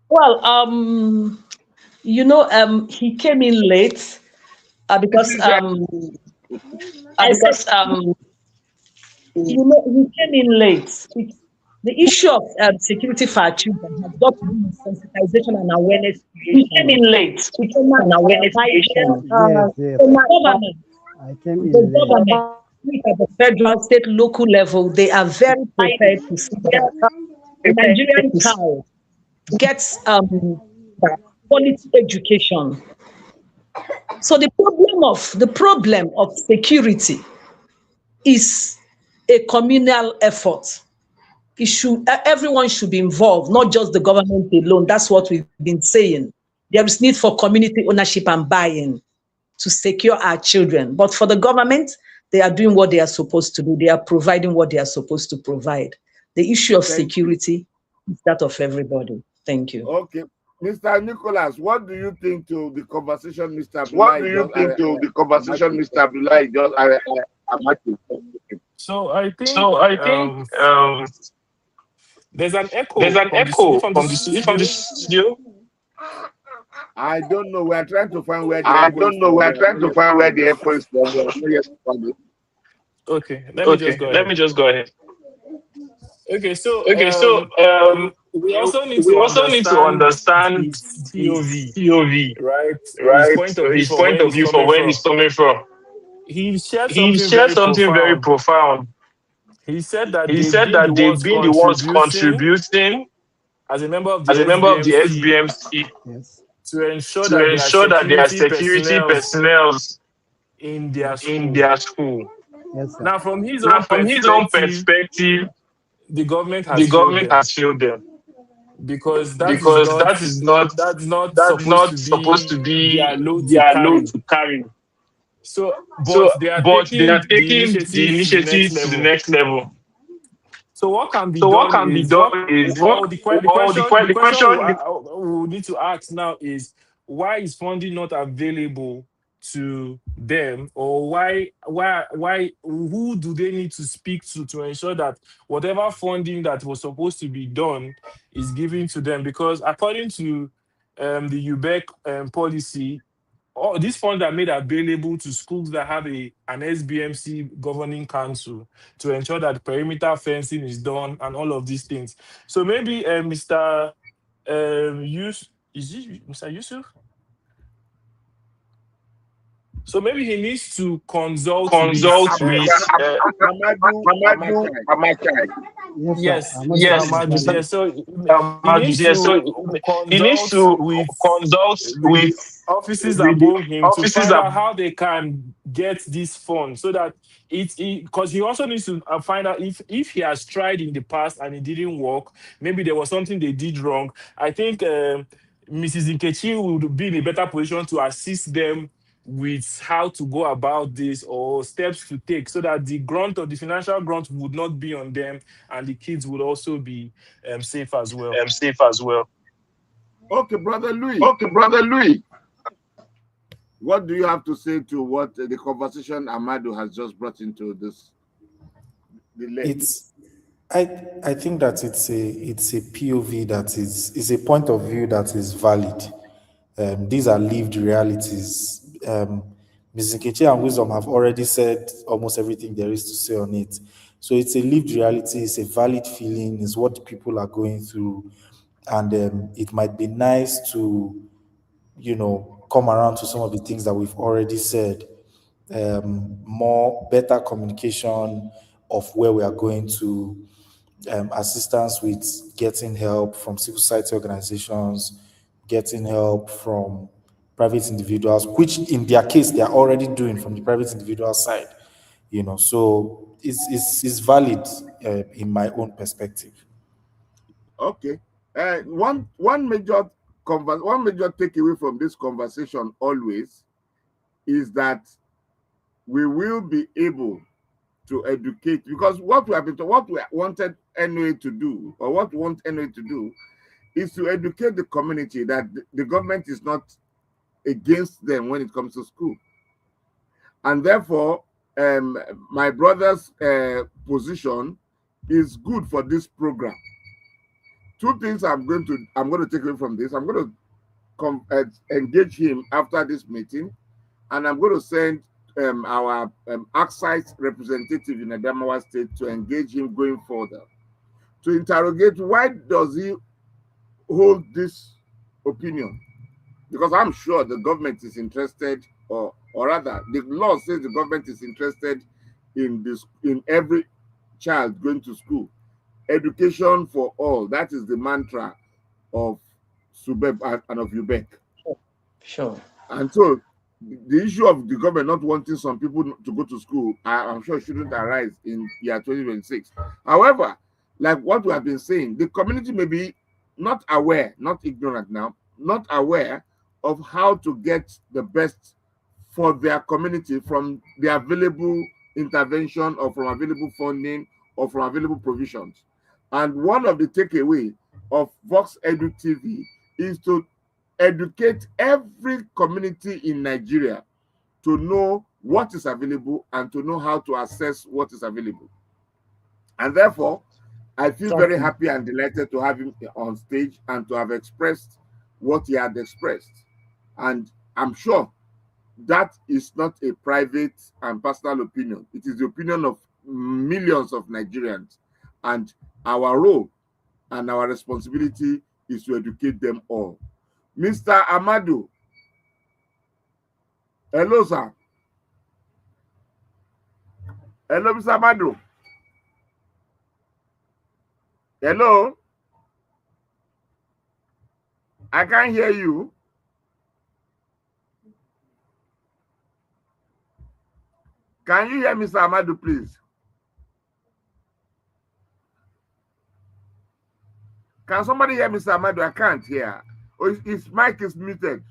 Well, he came in late because Because he came in late. The issue of security for our children has got to do with sensitization and awareness he came creation in late. by An awareness creation. Yes, yes. the government. I came in The late. government, at the federal, state, local level, they are very prepared to see that the Nigerian child gets quality education. So the problem of security is a communal effort. Everyone should be involved, not just the government alone. That's what we've been saying. There is need for community ownership and buy-in to secure our children. But for the government, they are doing what they are supposed to do. They are providing what they are supposed to provide. The issue of security is that of everybody. Thank you. Okay. Mr. Nicholas, what do you think to the conversation Mr. Abdullahi What do you think to the conversation Mr. Abdullahi just So I think So I think there's an echo there's an echo from from the the studio. studio. I don't know. We are trying to find where the I echo is don't know. from. We're trying to find where the echo is from. Okay, let me just Okay, go let ahead. me just go ahead. Okay, so Okay, so we also need we to also need to understand understand his his POV, POV, right? His right? point of view His from point where of he's view from coming where from. he's coming from. He shared He something shared very something very profound. profound. He said that He they've said been the that they've ones been the ones contributing contributing as a member of the as a member of the SBMC SBMC Yes. to ensure to that there are ensure that there are security security personnel personnel in their in school. their school. Yes, sir. Now, from his Now, own from his own perspective, perspective, the government the has failed government them has failed them because because that is not that's not supposed to supposed to be their be load to their load carry. to carry. So, So, but they are but they are taking the taking the initiative to the next initiative to the level. next level. So, what can be So, what done can be is done is what the or question the question. we need to ask now is why is funding not available to them, or why who do they need to speak to ensure that whatever funding that was supposed to be done is given to them? Because according to the UBEC policy, all these funds are made available to schools that have an SBMC governing council to ensure that perimeter fencing is done and all of these things. So maybe Mr. Is it Mr. Yusuf? So maybe he needs to consult with Consult with Amadu Amachai. Yes, sir. yes, Ahmad Mr. Yes, Amadu. Ahmad. Yes, so he Amadu. needs Yes, so to he needs consult to with consult the with offices the above him to offices find out of. how they can get this fund so that because he also needs to find out if he has tried in the past and it didn't work, maybe there was something they did wrong. I think Mrs. Nkechi would be in a better position to assist them with how to go about this or steps to take so that the grunt or the financial grunt would not be on them and the kids would also be safe as well. Safe as well. Okay, Brother Louis, Okay, Brother Louis. what do you have to say to what the conversation Amadu has just brought into this? It's I think that it's a POV that is a point of view that is valid. These are lived realities. Ms. Nkechi and Wisdom have already said almost everything there is to say on it. So it's a lived reality, it's a valid feeling, it's what people are going through. and it might be nice to, come around to some of the things that we've already said. More better communication of where we are going to, assistance with getting help from civil society organizations, getting help from private individuals, which in their case they are already doing from the private individual side. So it's valid in my own perspective. Okay. One major takeaway from this conversation always is that we will be able to educate, because what we wanted NOA to do, or what we want NOA to do, is to educate the community that the government is not against them when it comes to school. And therefore, my brother's position is good for this program. Two things I'm going to take away from this. I'm going to engage him after this meeting, and I'm going to send our Axis representative in Adamawa State to engage him going further, to interrogate why does he hold this opinion, because I'm sure the government is interested, or rather the law says the government is interested in every child going to school. Education for all, that is the mantra of SUBEB and of UBEC. Sure. And so the issue of the government not wanting some people to go to school, I'm sure shouldn't arise in year 2026. However, like what we have been saying, the community may be not aware, not ignorant now, not aware of how to get the best for their community from the available intervention, or from available funding, or from available provisions. And one of the takeaway of Vox Edu TV is to educate every community in Nigeria to know what is available and to know how to assess what is available. And therefore, I feel very happy and delighted to have him on stage and to have expressed what he had expressed. And I'm sure that is not a private and personal opinion. It is the opinion of millions of Nigerians. And our role and our responsibility is to educate them all. Mr. Amadu. Hello, sir. Hello, Mr. Amadu. Hello. I can't hear you. Can you hear Mr. Amadu, please? Can somebody hear Mr. Amadu? I can't hear. Oh, his mic is muted.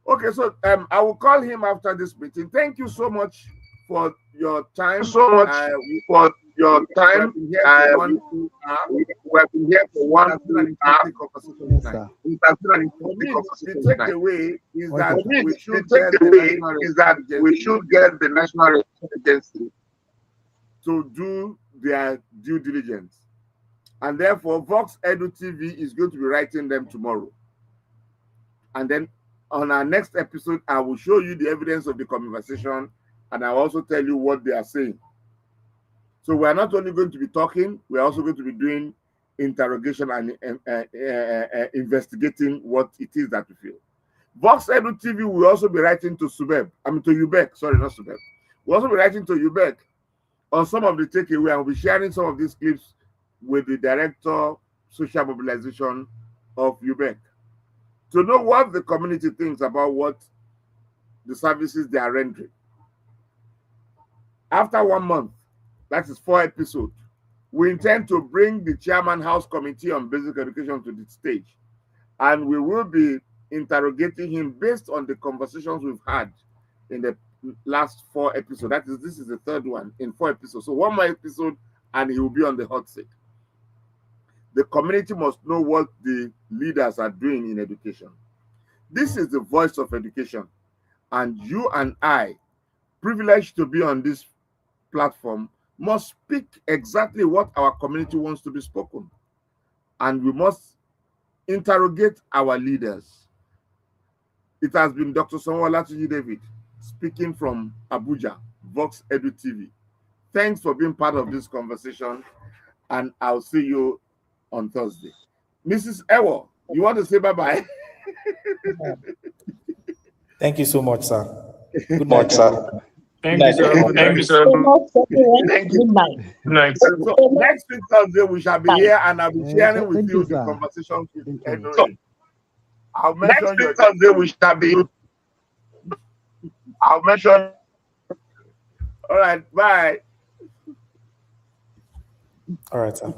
Okay, so I will call him after this meeting. Thank you so much for your time. For your time. We have been here for 1 hour. The takeaway is that we should get the national agency to do their due diligence. And therefore, Vox Edu TV is going to be writing them tomorrow. And then on our next episode, I will show you the evidence of the conversation, and I'll also tell you what they are saying. So we are not only going to be talking, we are also going to be doing interrogation and investigating what it is that we feel. Vox Edu TV will also be writing to UBEC, sorry, not SUBEB. We'll also be writing to UBEC on some of the takeaway, and we'll be sharing some of these clips with the Director Social Mobilization of UBEC to know what the community thinks about what the services they are rendering. After 1 month, that is 4 episodes, we intend to bring the Chairman House Committee on Basic Education to the stage, and we will be interrogating him based on the conversations we've had in the last 4 episodes. That is, this is the 3rd one in 4 episodes. So 1 more episode, and he will be on the hot seat. The community must know what the leaders are doing in education. This is the voice of education, and you and I, privileged to be on this platform, must speak exactly what our community wants to be spoken. And we must interrogate our leaders. It has been Dr. Samuel David speaking from Abuja, Vox Edu TV. Thanks for being part of this conversation. and I'll see you on Thursday. Mrs. Ewo, you want to say bye-bye? Thank you so much, sir. Good Much, night, sir. Thank you, sir. Thank Thank you, sir. Thank you. Good night. Good night. So next week Thursday we shall be here, and I'll be sharing with Thank you you, the sir. conversations with Thank you. Henry. I'll mention Next your week Thursday we shall be. I'll mention. All right, bye. All right, sir.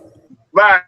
Bye.